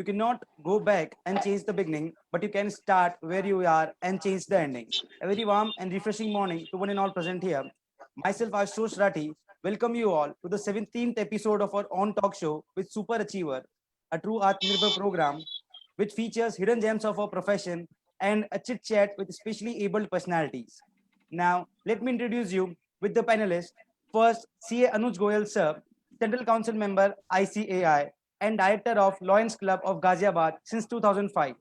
You cannot go back and change the beginning, but you can start where you are and change the ending. A very warm and refreshing morning to one and all present here. Myself, Ashutosh Rathi, welcome you all to the 17th episode of our own talk show with Super Achiever, a true Atmanirbhar program which features hidden gems of our profession and a chit chat with specially abled personalities. Now, let me introduce you with the panelists. First, CA Anuj Goyal sir, Central Council member ICAI and director of Lions Club of Ghaziabad since 2005.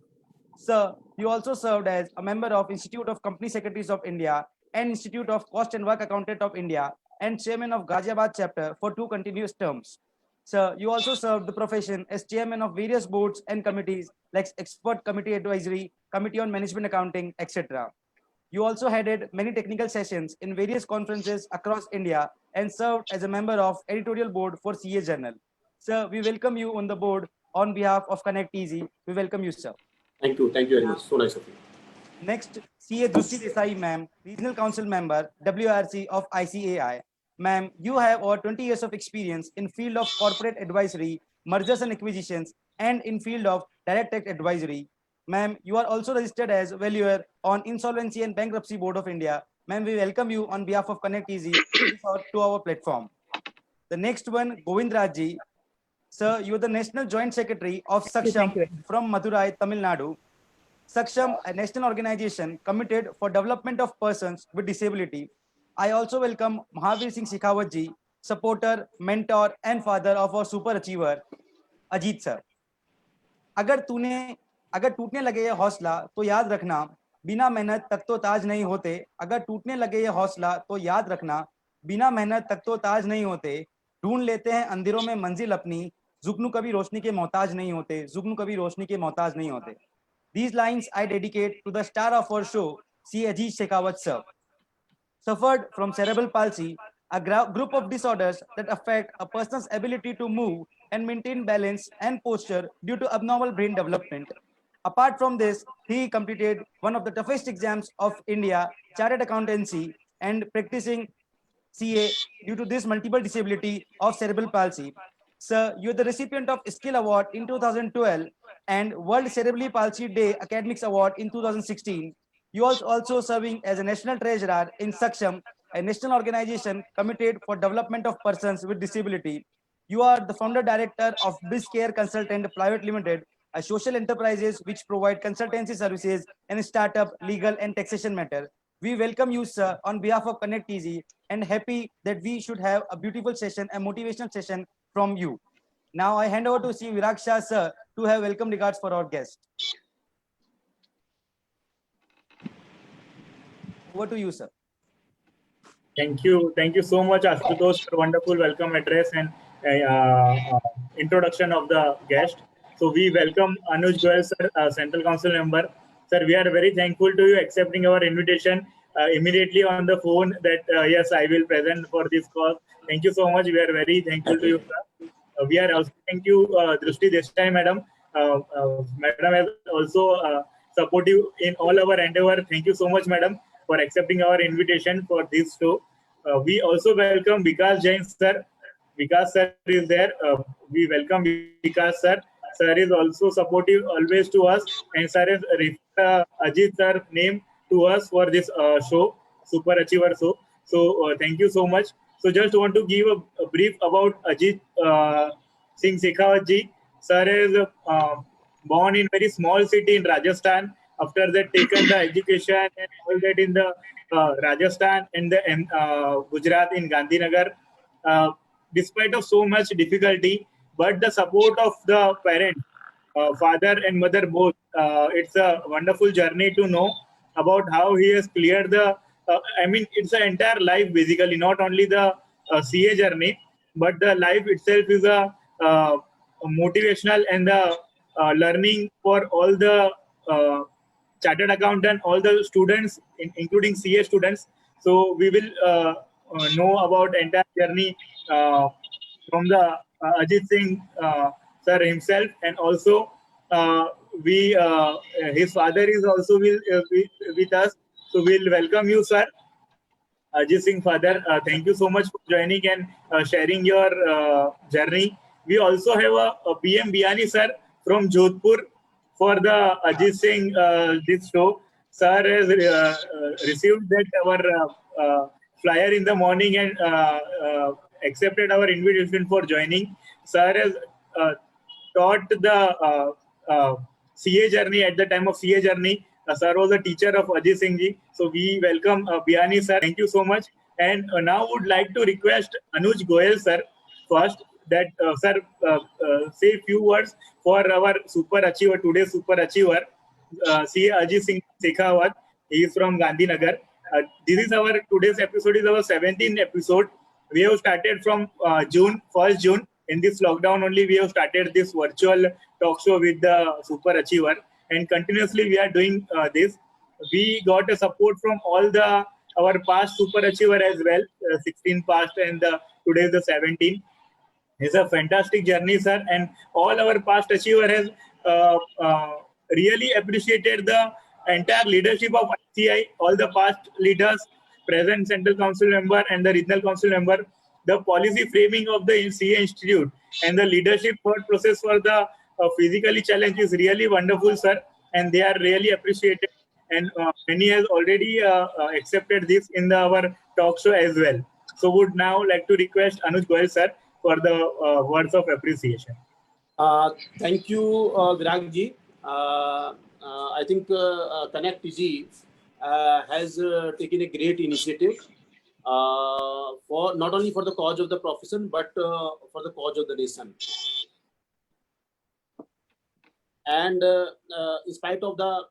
Sir, you also served as a member of Institute of Company Secretaries of India and Institute of Cost and Work Accountant of India and chairman of Ghaziabad chapter for two continuous terms. Sir, you also served the profession as chairman of various boards and committees like Expert Committee Advisory, Committee on Management Accounting, etc. You also headed many technical sessions in various conferences across India and served as a member of editorial board for CA Journal. Sir, we welcome you on the board on behalf of Connect Easy. We welcome you, sir. Thank you. Thank you very much. So nice of you. Next, CA Drushti Desai, ma'am, Regional Council Member, WRC of ICAI. Ma'am, you have over 20 years of experience in field of corporate advisory, mergers and acquisitions, and in field of direct tax advisory. Ma'am, you are also registered as valuer on Insolvency and Bankruptcy Board of India. Ma'am, we welcome you on behalf of Connect Easy to our platform. The next one, Govind Rajji. Sir, you are the National Joint Secretary of Saksham from Madurai, Tamil Nadu. Saksham, a national organization committed for development of persons with disability. I also welcome Mahavir Singh Shekhawat ji, supporter, mentor, and father of our super achiever, Ajit sir. अगर टूटने लगे ये हौसला तो याद रखना बिना मेहनत तक तो ताज नहीं होते. अगर टूटने लगे ये हौसला तो याद रखना बिना मेहनत तक तो ताज नहीं होते. ढूंढ लेते हैं अंधेरों में मंजिल अपनी, जुगनू कभी रोशनी के मोहताज नहीं होते, जुगनू कभी रोशनी के मोहताज नहीं होते. These lines I dedicate to the star of our show, C. Ajit Shekhawat sir. Suffered from cerebral palsy, a group of disorders that affect a person's ability to move and maintain balance and posture due to abnormal brain development. Apart from this, he completed one of the toughest exams of India, Chartered Accountancy, and practicing CA due to this multiple disability of cerebral palsy. Sir, you're the recipient of Skill Award in 2012 and World Cerebral Palsy Day Academics Award in 2016. You are also serving as a national treasurer in Saksham, a national organization committed for development of persons with disability. You are the founder director of BizCare Consultant Private Limited, a social enterprises which provide consultancy services in startup, legal, and taxation matter. We welcome you, sir, on behalf of Connect Easy, and happy that we should have a beautiful session, a motivational session from you. Now I hand over to Sri Virag Shah, sir, to have welcome regards for our guest. Over to you, sir. Thank you. Thank you so much, Ashutosh, for wonderful welcome address and introduction of the guest. So we welcome Anuj Goyal, sir, Central Council member. Sir, we are very thankful to you accepting our invitation immediately on the phone that, yes, I will present for this call. Thank you so much. We are very thankful to you, sir. We are also thank you, Drushti Desai, madam. Madam has also supportive in all our endeavor. Thank you so much, madam, for accepting our invitation for this show. We also welcome Vikas Jain, sir. Vikas sir is there. We welcome Vikas sir. Sir is also supportive always to us, and sir is Ajit sir name to us for this show, Super Achiever show. So thank you so much. So just want to give a brief about Ajit Singh Shekhawat ji. Sir is born in very small city in Rajasthan. After that, taken the education and all that in the Rajasthan and the Gujarat in Gandhinagar. Despite of so much difficulty, but the support of the parents, father and mother both, it's a wonderful journey to know about how he has cleared the. I mean, it's an entire life basically, not only the CA journey, but the life itself is a motivational and the learning for all the chartered accountant, all the students, including CA students. So we will know about entire journey from the Ajit Singh sir himself, and also his father is also with us. So we'll welcome you, sir. Ajit Singh father, thank you so much for joining and sharing your journey. We also have a PM Biani sir, from Jodhpur for the Ajit Singh this show. Sir has received that our flyer in the morning and accepted our invitation for joining. Sir has taught the CA journey at the time of CA journey. Sir was a teacher of Ajit Singh ji. So we welcome Biyani sir. Thank you so much. And now would like to request Anuj Goyal sir first that sir say a few words for our super achiever, today's super achiever, CA Ajit Singh Shekhawat. He is from Gandhinagar. This is our today's episode is our 17th episode. We have started from June, 1st June. In this lockdown only, we have started this virtual talk show with the super achiever, and continuously we are doing this. We got a support from all the our past super achiever as well, 16 past and today is the 17. It's a fantastic journey, sir, and all our past achiever has really appreciated the entire leadership of ICI, all the past leaders, present central council member and the regional council member, the policy framing of the CA Institute and the leadership thought process for the physically challenged is really wonderful, sir, and they are really appreciated. And many has already accepted this in our talk show as well. So would now like to request Anuj Goyal sir for the words of appreciation. Thank you, Virag ji. I think Connect Easy has taken a great initiative for not only for the cause of the profession but for the cause of the nation. And in spite of the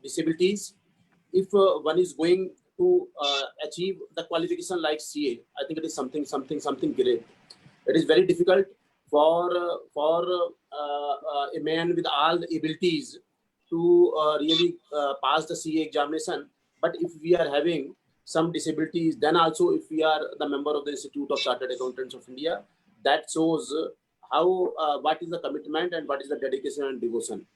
disabilities, if one is going to achieve the qualification like CA, I think it is something great. It is very difficult for a man with all the abilities to really pass the CA examination. But if we are having some disabilities, then also if we are the member of the Institute of Chartered Accountants of India, that shows how what is the commitment and what is the dedication and devotion.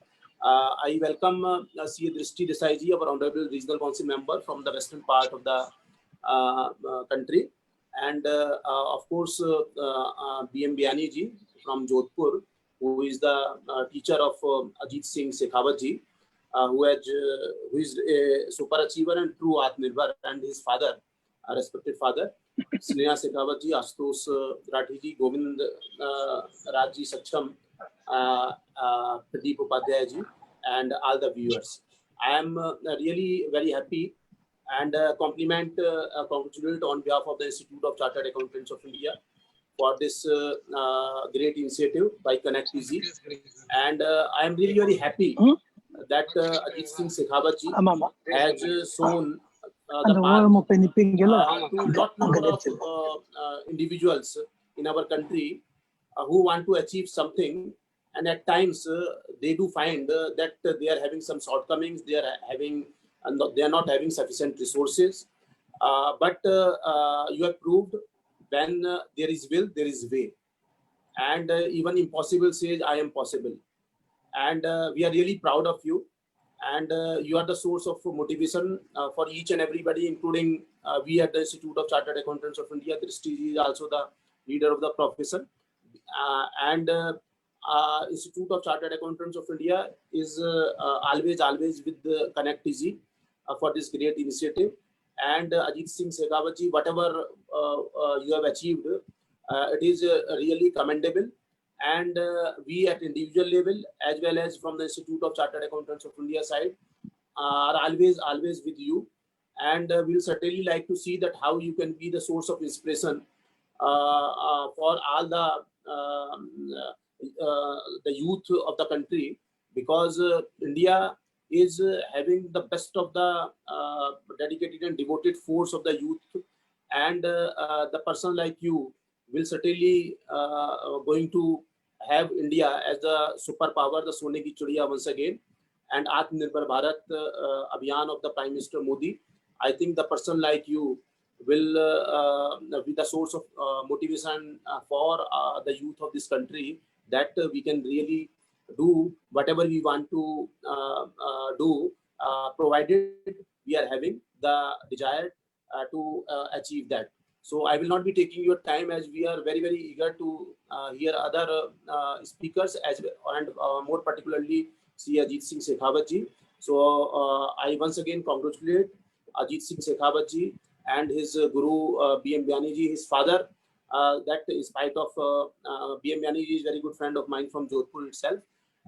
I welcome CA Drishti Desai ji, our Honorable Regional Council member from the western part of the country. And of course, BM Biyani ji from Jodhpur, who is the teacher of Ajit Singh Shekhawat ji, who is a super achiever and true Atmanirbhar, and his father, a respected father, Sneha Shekhawat ji, Ashutosh Rathi ji, Govind Raj ji Saksham, Pradeep Upadhyay ji, and all the viewers. I am really very happy and congratulate on behalf of the Institute of Chartered Accountants of India for this great initiative by Connect Easy. And I am really very happy that Ajit Singh Shekhawat ji has shown the path to lot number of individuals in our country who want to achieve something, and at times they do find that they are having some shortcomings, they are not having sufficient resources, but you have proved when there is will, there is way, and even impossible says I am possible, and we are really proud of you, and you are the source of motivation for each and everybody, including we at the Institute of Chartered Accountants of India. Drishti is also the leader of the profession, and Institute of Chartered Accountants of India is always with the Connect Easy for this great initiative. And Ajit Singh Shekhawat ji, whatever you have achieved, it is really commendable. And we at individual level, as well as from the Institute of Chartered Accountants of India side, are always with you. And we'll certainly like to see that how you can be the source of inspiration for all the youth of the country, because India is having the best of the dedicated and devoted force of the youth, and the person like you will certainly going to have India as the superpower, the Sone ki Chidiya once again, and Atmanirbhar Bharat Abhiyan of the Prime Minister Modi. I think the person like you will be the source of motivation for the youth of this country, that we can really do whatever we want to do, provided we are having the desire to achieve that. So I will not be taking your time, as we are very, very eager to hear other speakers, as well, and more particularly Sri Ajit Singh Shekhawat ji. So I once again congratulate Ajit Singh Shekhawat ji and his guru B.M. Vyani ji, his father. That in spite of B.M. Vyani ji is very good friend of mine from Jodhpur itself,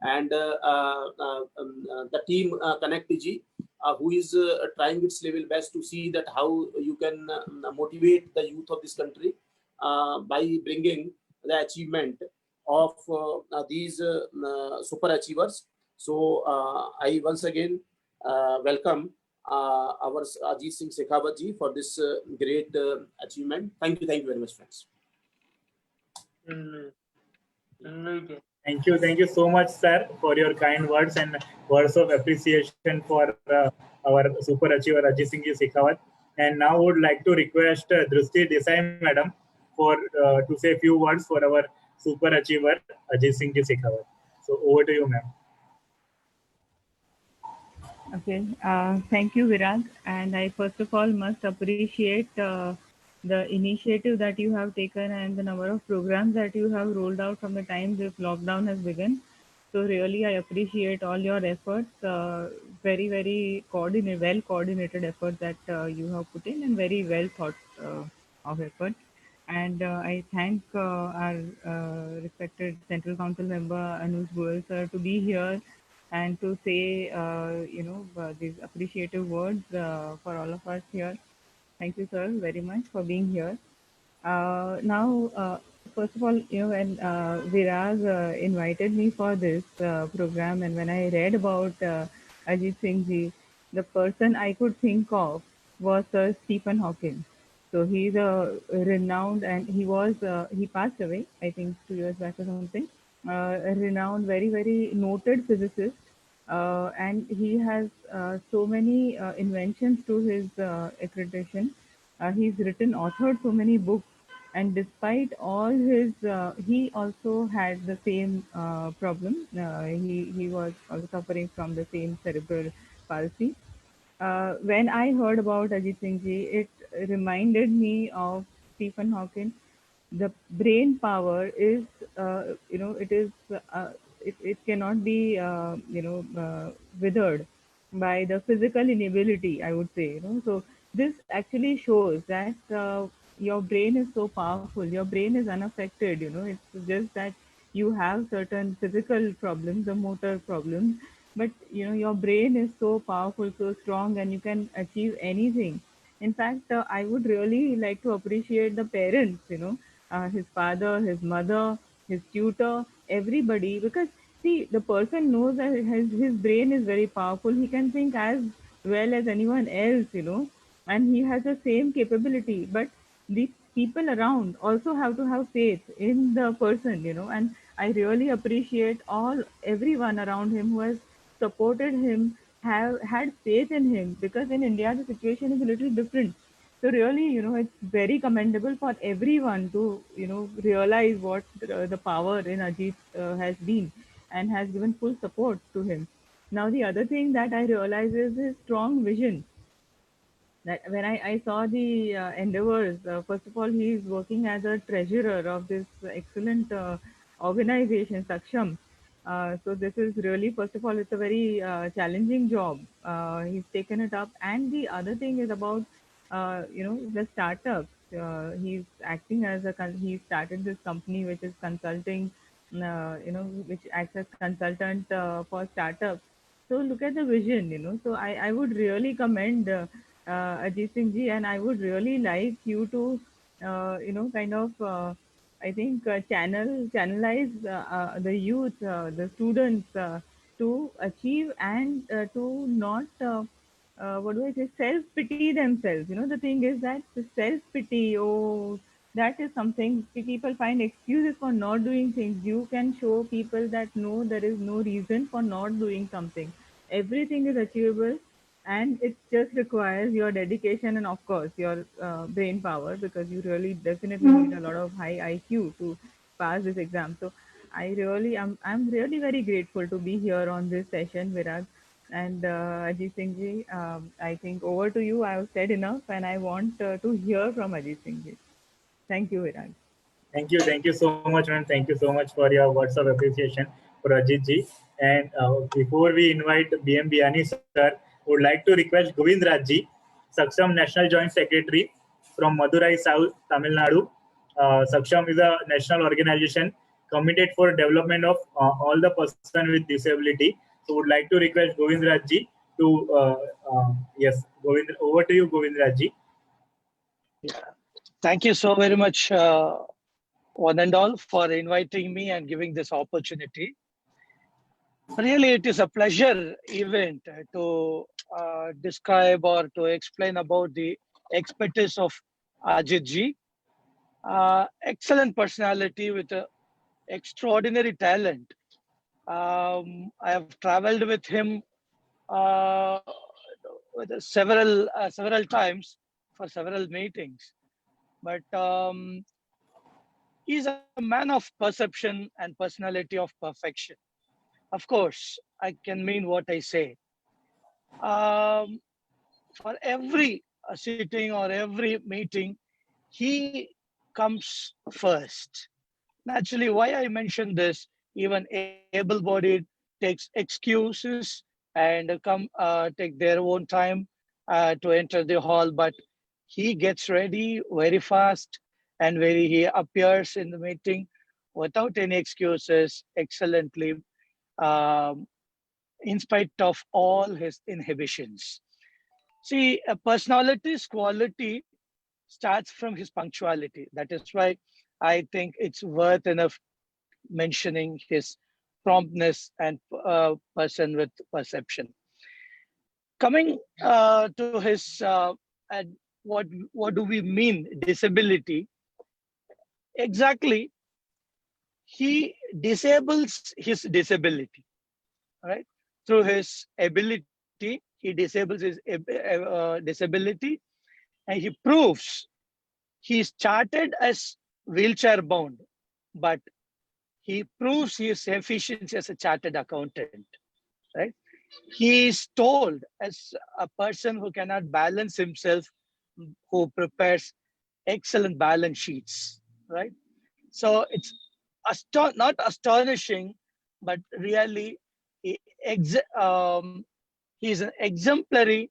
and the team Connect ji, who is trying its level best to see that how you can motivate the youth of this country by bringing the achievement of these super achievers. So I once again welcome our Ajit Singh Shekhawat ji for this great achievement. Thank you very much, friends. Thank you so much, sir, for your kind words and words of appreciation for our super achiever Ajit Singh ji Shekhawat. And now would like to request Drusti Desai madam for to say a few words for our super achiever Ajit Singh ji Shekhawat. So over to you, ma'am. Okay, thank you, Virag. And I first of all must appreciate the initiative that you have taken and the number of programs that you have rolled out from the time this lockdown has begun. So really, I appreciate all your efforts. Very, very well coordinated effort that you have put in, and very well thought of effort. And I thank our respected Central Council member Anuj Goyal sir to be here and to say, these appreciative words for all of us here. Thank you, sir, very much for being here. Now, first of all, when Viraj invited me for this program, and when I read about Ajit Singh ji, the person I could think of was Sir Stephen Hawking. So he's a renowned, and he passed away, I think 2 years back or something. A renowned, very, very noted physicist, and he has so many inventions to his accreditation. He's authored so many books, and despite all his, he also had the same problem. He was also suffering from the same cerebral palsy. When I heard about Ajit Singh ji, it reminded me of Stephen Hawking. The brain power is, it cannot be, withered by the physical inability, I would say. So this actually shows that your brain is so powerful. Your brain is unaffected. It's just that you have certain physical problems, the motor problems, but your brain is so powerful, so strong, and you can achieve anything. In fact, I would really like to appreciate the parents, his father, his mother, his tutor, everybody, because see, the person knows that his brain is very powerful. He can think as well as anyone else, and he has the same capability. But the people around also have to have faith in the person, and I really appreciate everyone around him who has supported him, have had faith in him, because in India the situation is a little different. So really, it's very commendable for everyone to, realize what the power in Ajit has been, and has given full support to him. Now, the other thing that I realize is his strong vision. That when I saw the endeavors, first of all, he is working as a treasurer of this excellent organization, Saksham. So this is really, first of all, it's a very challenging job. He's taken it up, and the other thing is about, the startups. He's acting as he started this company which is consulting, which acts as consultant for startups. So look at the vision, So I would really commend Ajit Singh ji, and I would really like you to, kind of, I think, channelize the youth, the students to achieve and to not, what do I say, self pity themselves. The thing is that the self pity, oh, that is something people find excuses for not doing things. You can show people that no, there is no reason for not doing something. Everything is achievable, and it just requires your dedication and, of course, your brain power, because you really definitely need a lot of high IQ to pass this exam. So I'm really very grateful to be here on this session, Viraj. And Ajit Singh ji, I think over to you. I have said enough, and I want to hear from Ajit Singh ji. Thank you, Viraj. Thank you so much, man. Thank you so much for your words of appreciation for Ajit ji. And before we invite BM Biani sir, would like to request Govind Raj ji, Saksham National Joint Secretary from Madurai South, Tamil Nadu. Saksham is a national organization committed for development of all the person with disability. So would like to request Govind Raj ji to, yes, Govind, over to you, Govind Raj ji. Yeah. Thank you so very much, one and all, for inviting me and giving this opportunity. Really, it is a pleasure event to describe or to explain about the expertise of Ajit ji. Excellent personality with extraordinary talent. I have traveled with him uh, several times for several meetings. But he's a man of perception and personality of perfection. Of course, I can mean what I say. For every sitting or every meeting, he comes first. Naturally, why I mention this, even able-bodied takes excuses and take their own time to enter the hall, but he gets ready very fast and he appears in the meeting without any excuses, excellently, um, in spite of all his inhibitions. See, a personality's quality starts from his punctuality. That is why I think it's worth enough mentioning his promptness and person with perception. Coming to his and what do we mean disability? Exactly, he disables his disability, right? Through his ability, he disables his disability, and he proves he's charted as wheelchair bound, but he proves his efficiency as a chartered accountant, right? He is told as a person who cannot balance himself, who prepares excellent balance sheets, right? So it's not astonishing, but really, he he's an exemplary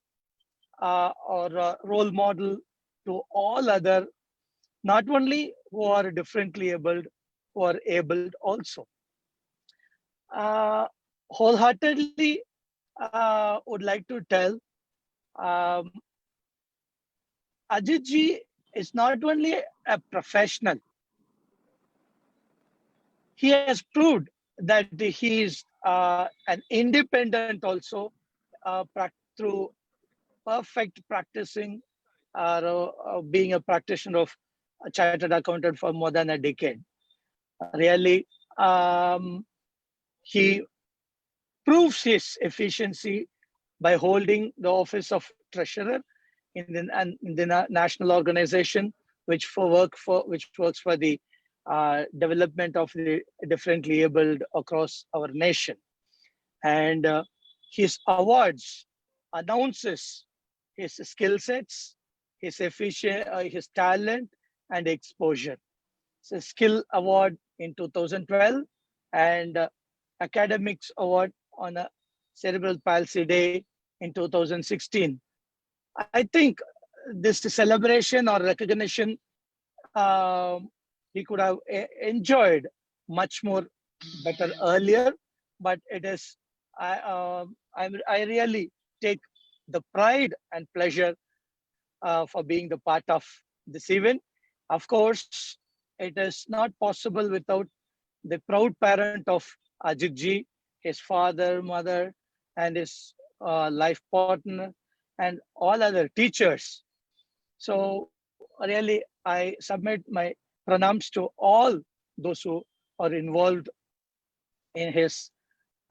or a role model to all other, not only who are differently abled, who are abled also. Wholeheartedly would like to tell um, Ajit ji is not only a professional, he has proved that he is an independent also through perfect practicing being a practitioner of a chartered accountant for more than a decade. Really, he proves his efficiency by holding the office of treasurer in the national organization which works for the development of the differently abled across our nation. And his awards announces his skill sets, his talent and exposure. It's a skill award in 2012 and academics award on a cerebral palsy day in 2016. I think this celebration or recognition he could have enjoyed much more better earlier, but it is I really take the pride and pleasure for being the part of this event. Of course, it is not possible without the proud parent of Ajit ji, his father, mother, and his life partner, and all other teachers. So really, I submit my pranams to all those who are involved in his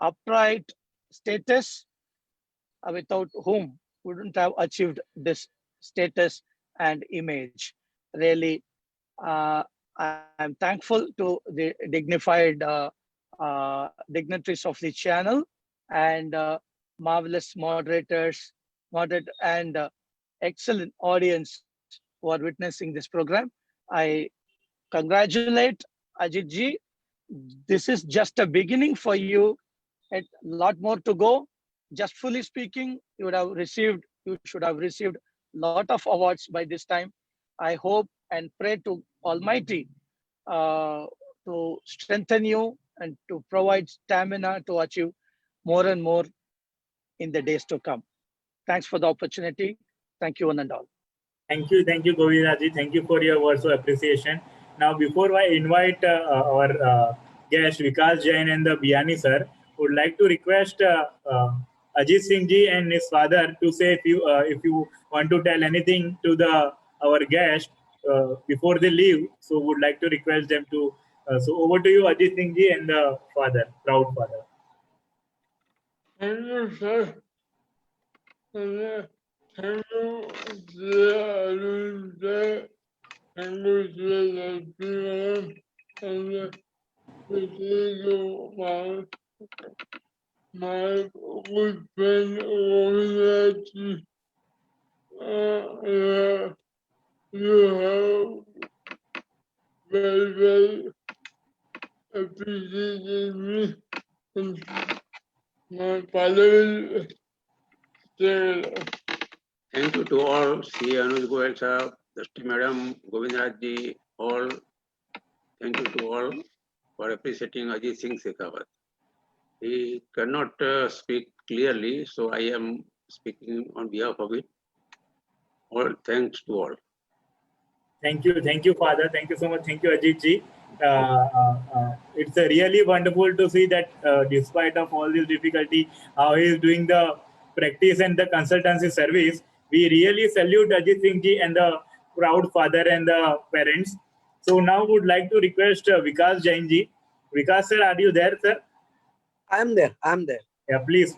upright status, without whom wouldn't have achieved this status and image. Really, I'm thankful to the dignified dignitaries of the channel and marvelous moderators, and excellent audience who are witnessing this program. I congratulate Ajit ji. This is just a beginning for you. A lot more to go. Just fully speaking, you should have received lot of awards by this time. I hope and pray to Almighty to strengthen you and to provide stamina to achieve more and more in the days to come. Thanks for the opportunity. Thank you, one and all. Thank you, Govindaraji. Thank you for your words of appreciation. Now, before I invite our guest Vikas Jain and the Biyani sir, would like to request Ajit Singh ji and his father to say if you want to tell anything to our guest before they leave. So, would like to request them to. So, over to you, Ajit Singh ji and the father, proud father. Hello, sir. Hello, dear hello, everyone. And this is my good friend Ovidachi. You have very appreciated me, and my father will say. Thank you to all, C. Anuj Goyal sir, Dusty Madam, Govindraj ji, all. Thank you to all for appreciating Ajit Singh Shekhawat. He cannot speak clearly, so I am speaking on behalf of it. All thanks to all. Thank you, Father. Thank you so much. Thank you, Ajit ji. It's really wonderful to see that despite of all this difficulty, how he is doing the practice and the consultancy service. We really salute Ajit Singh ji and the proud father and the parents. So now would like to request Vikas Jain ji. Vikas sir, are you there, sir? I am there. Yeah, please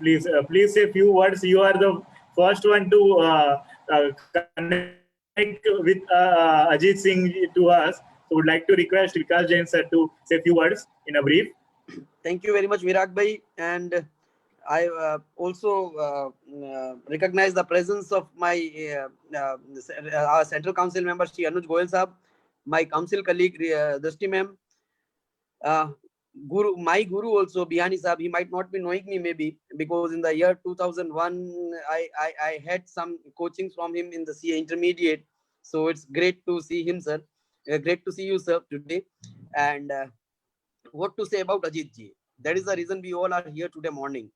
say a few words. You are the first one to connect with Ajit Singh to us. So would like to request Vikas Jain sir to say a few words in a brief. Thank you very much, Virag bhai. And I also recognize the presence of my our Central Council member, Shri Anuj Goyal Sahab, my council colleague, Drishti ma'am, my guru also, Biyani Sahab. He might not be knowing me maybe, because in the year 2001, I had some coachings from him in the CA Intermediate. So it's great to see him, sir. Great to see you, sir, today. And what to say about Ajit ji? That is the reason we all are here today morning.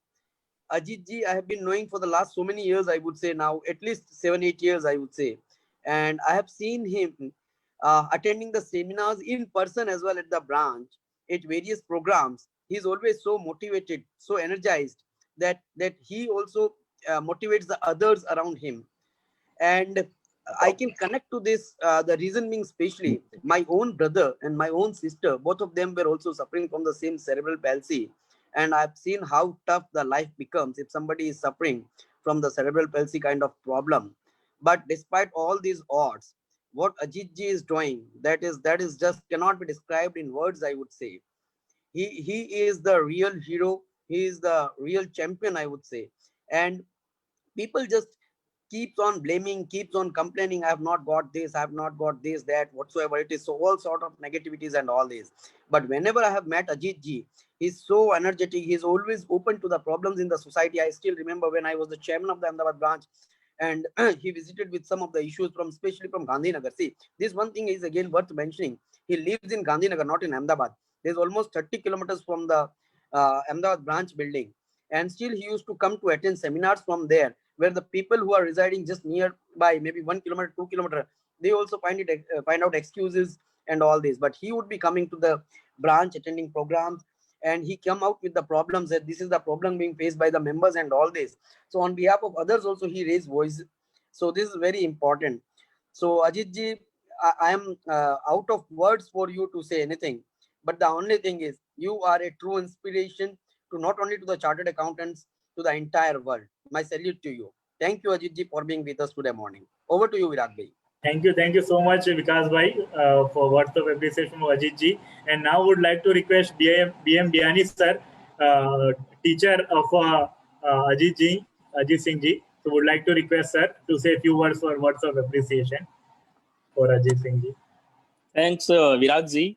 Ajit ji, I have been knowing for the last so many years, I would say now, at least 7-8 years, I would say. And I have seen him attending the seminars in person as well at the branch, at various programs. He is always so motivated, so energized that he also motivates the others around him. And I can connect to this, the reason being especially my own brother and my own sister, both of them were also suffering from the same cerebral palsy. And I've seen how tough the life becomes if somebody is suffering from the cerebral palsy kind of problem. But despite all these odds, what Ajit ji is doing, that is just cannot be described in words, I would say. He is the real hero. He is the real champion, I would say. And people just keeps on blaming, keeps on complaining, I have not got this, I have not got this, that, whatsoever it is. So all sort of negativities and all this. But whenever I have met Ajit ji, he's so energetic. He's always open to the problems in the society. I still remember when I was the chairman of the Ahmedabad branch, and he visited with some of the issues especially from Gandhinagar. See, this one thing is again worth mentioning. He lives in Gandhinagar, not in Ahmedabad. There's almost 30 kilometers from the Ahmedabad branch building. And still he used to come to attend seminars from there, where the people who are residing just nearby, maybe 1 kilometer, 2 kilometer, they also find out excuses and all this. But he would be coming to the branch, attending programs, and he come out with the problems that this is the problem being faced by the members and all this. So on behalf of others also, he raised voice. So this is very important. So Ajit ji, I am out of words for you to say anything. But the only thing is, you are a true inspiration to not only to the chartered accountants, to the entire world. My salute to you. Thank you, Ajit ji, for being with us today morning. Over to you, Virag bhai. Thank you so much, Vikas bhai, for words of appreciation from Ajit ji. And now would like to request BM Biyani sir, teacher of Ajit Singh ji. So would like to request sir to say a few words of appreciation for Ajit Singh ji. Thanks, Virag ji.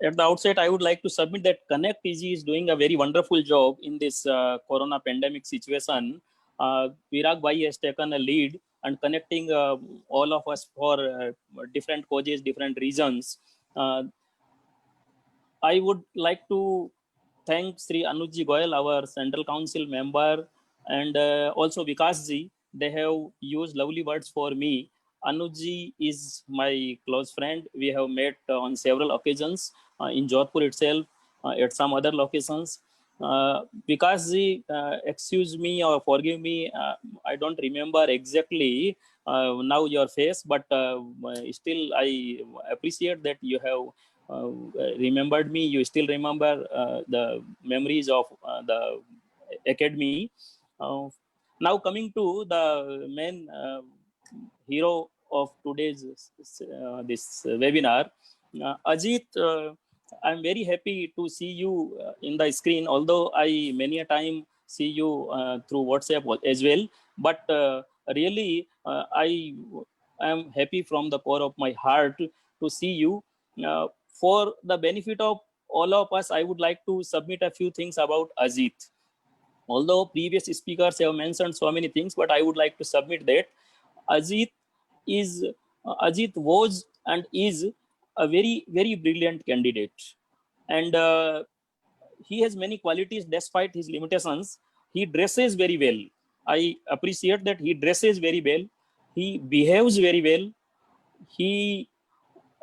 At the outset, I would like to submit that Connect Easy is doing a very wonderful job in this corona pandemic situation. Virag Bhai has taken a lead and connecting all of us for different causes, different reasons. I would like to thank Sri Anuj Goyal, our Central Council member, and also Vikas ji. They have used lovely words for me. Anuj is my close friend. We have met on several occasions in Jodhpur itself, at some other locations. Vikas ji, excuse me or forgive me, I don't remember exactly now your face, but still I appreciate that you have remembered me. You still remember the memories of the academy. Now coming to the main hero of today's this webinar, Ajit. I'm very happy to see you in the screen, although I many a time see you through WhatsApp as well. But really, I am happy from the core of my heart to see you. For the benefit of all of us, I would like to submit a few things about Ajit. Although previous speakers have mentioned so many things, but I would like to submit that Ajit was and is a very, very brilliant candidate. And he has many qualities despite his limitations. He dresses very well. I appreciate that he dresses very well. He behaves very well. He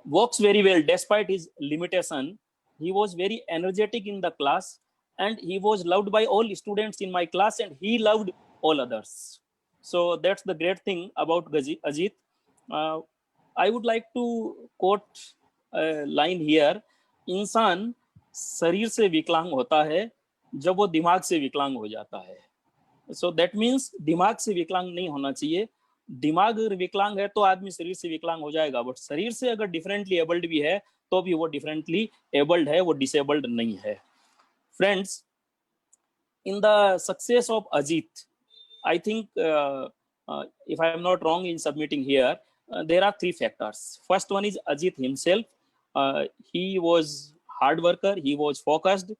works very well despite his limitation. He was very energetic in the class and he was loved by all students in my class and he loved all others. So that's the great thing about Ajit. I would like to quote a line here. इंसान शरीर से विकलांग होता है जब वो दिमाग से विकलांग हो जाता है. So that means दिमाग से विकलांग नहीं होना चाहिए. दिमाग अगर विकलांग है तो आदमी शरीर से विकलांग हो जाएगा, बट शरीर से अगर डिफरेंटली एबल्ड भी है तो भी वो डिफरेंटली एबल्ड है, वो डिसेबल्ड नहीं है. Friends, in the success of Ajit, I think if I am not wrong in submitting here, there are three factors. First one is Ajit himself. He was hard worker, he was focused,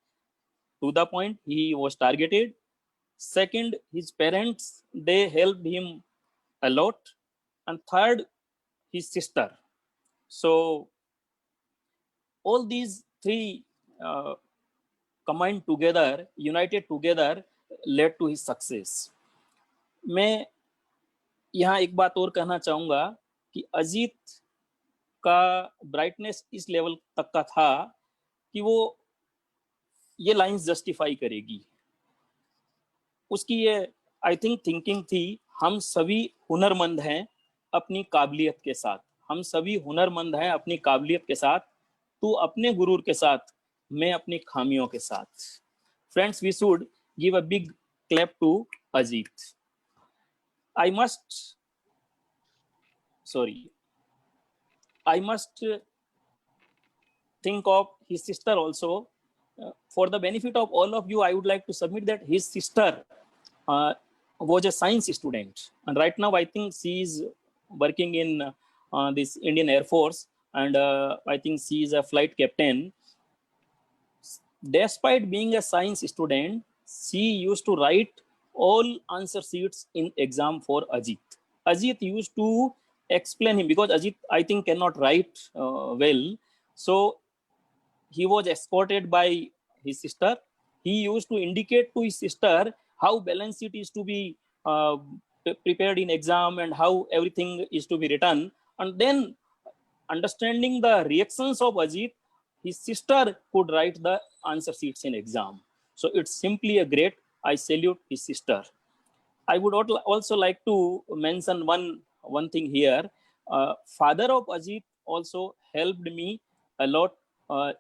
to the point, he was targeted. Second, his parents, they helped him a lot. And third, his sister. So all these three combined together, united together, led to his success. मैं यहाँ एक बात और कहना चाहूँगा कि अजीत का brightness इस लेवल तक का था कि वो ये लाइंस जस्टिफाई करेगी. उसकी ये आई थिंक थिंकिंग थी, हम सभी हुनरमंद हैं अपनी काबिलियत के साथ. हम सभी हुनरमंद हैं अपनी काबिलियत के साथ. तू अपने गुरूर के साथ, मैं अपनी खामियों के साथ. Friends, we should give a big clap to Ajit. I must think of his sister also. For the benefit of all of you, I would like to submit that his sister was a science student. And right now, I think she is working in this Indian Air Force. And I think she is a flight captain. Despite being a science student, she used to write all answer sheets in exam for Ajit. Ajit used to explain him because Ajit, I think, cannot write well. So he was escorted by his sister. He used to indicate to his sister how balance sheet is to be prepared in exam and how everything is to be written. And then understanding the reactions of Ajit, his sister could write the answer sheets in exam. So it's simply a great. I salute his sister. I would also like to mention one thing here. Father of Ajit also helped me a lot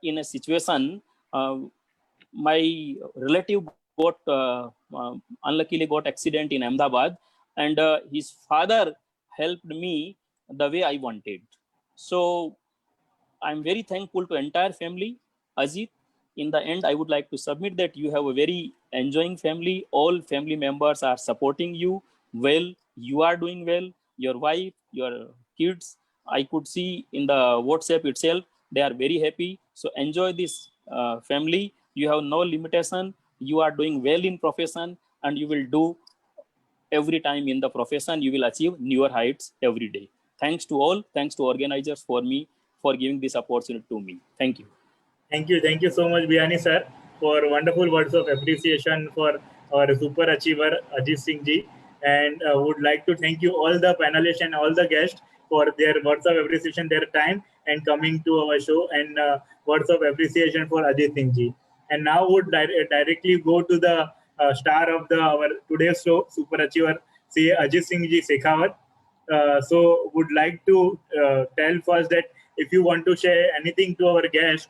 in a situation. My relative unluckily got accident in Ahmedabad, and his father helped me the way I wanted. So I'm very thankful to entire family, Ajit, in the end, I would like to submit that you have a very enjoying family. All family members are supporting you well. You are doing well. Your wife, your kids, I could see in the WhatsApp itself, they are very happy. So enjoy this family. You have no limitation. You are doing well in profession, and you will do every time in the profession. You will achieve newer heights every day. Thanks to all. Thanks to organizers for giving this opportunity to me. Thank you. Thank you so much, Bihani sir, for wonderful words of appreciation for our super achiever Ajit Singh ji, and would like to thank you all the panelists and all the guests for their words of appreciation, their time, and coming to our show, and words of appreciation for Ajit Singh ji. And now would directly go to the star of our today's show, super achiever, Ajit Singh ji Shekhawat. So would like to tell first that if you want to share anything to our guest,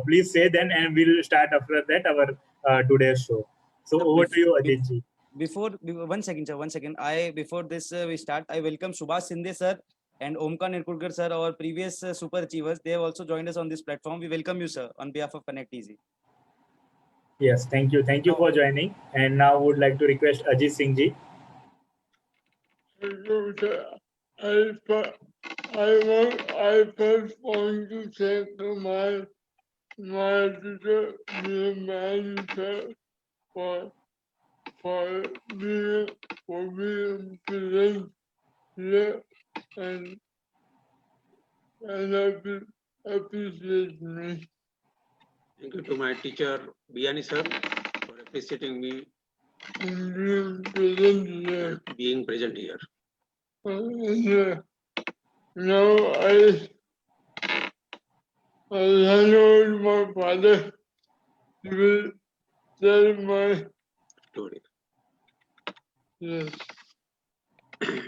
please say then, and we'll start after that our today's show. So over to you, Ajit ji. Before 1 second, sir, 1 second. Before this we start, I welcome Subhash Sinde sir and Omkar Nirkurkar sir, our previous super achievers. They have also joined us on this platform. We welcome you, sir, on behalf of Connect Easy. Yes, thank you for joining. And now would like to request Ajit Singh ji. I first want to thank my teacher, manager, for being present here, and appreciate me. Thank you to my teacher, Bihani sir, for appreciating me being present here. Now I hand over to my father. He will tell my Story. yes. The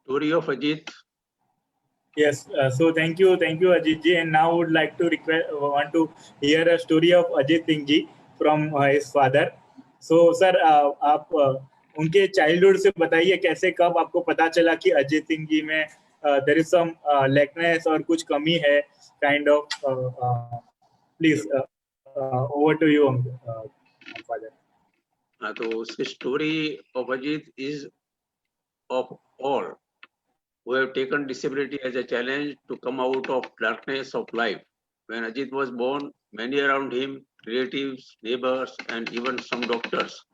story of Ajit. Yes, so thank you Ajit ji, and now would like to want to hear a story of Ajit Singh ji from his father. So sir, आप उनके childhood से बताइए कैसे कब आपको पता चला कि अजीत सिंह जी में there is some lackness और कुछ कमी है, kind of. Please, over to you, father. तो उसकी story of Ajit is of all who have taken disability as a challenge to come out of darkness of life. When Ajit was born, many around him, relatives, neighbors, and even some doctors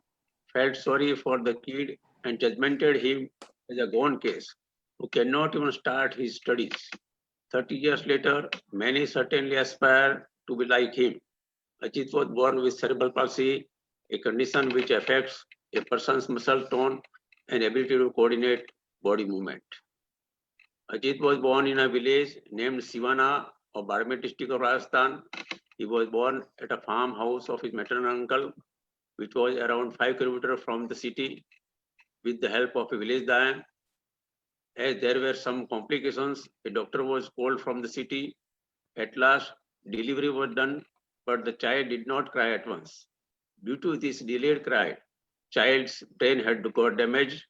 felt sorry for the kid and judgmented him as a gone case who cannot even start his studies. 30 years later, many certainly aspire to be like him. Ajit was born with cerebral palsy, a condition which affects a person's muscle tone and ability to coordinate body movement. Ajit was born in a village named Sivana of Barmer district of Rajasthan. He was born at a farmhouse of his maternal uncle, which was around 5 kilometers from the city, with the help of a village dayan. As there were some complications, a doctor was called from the city. At last, delivery was done, but the child did not cry at once. Due to this delayed cry, child's brain had got damaged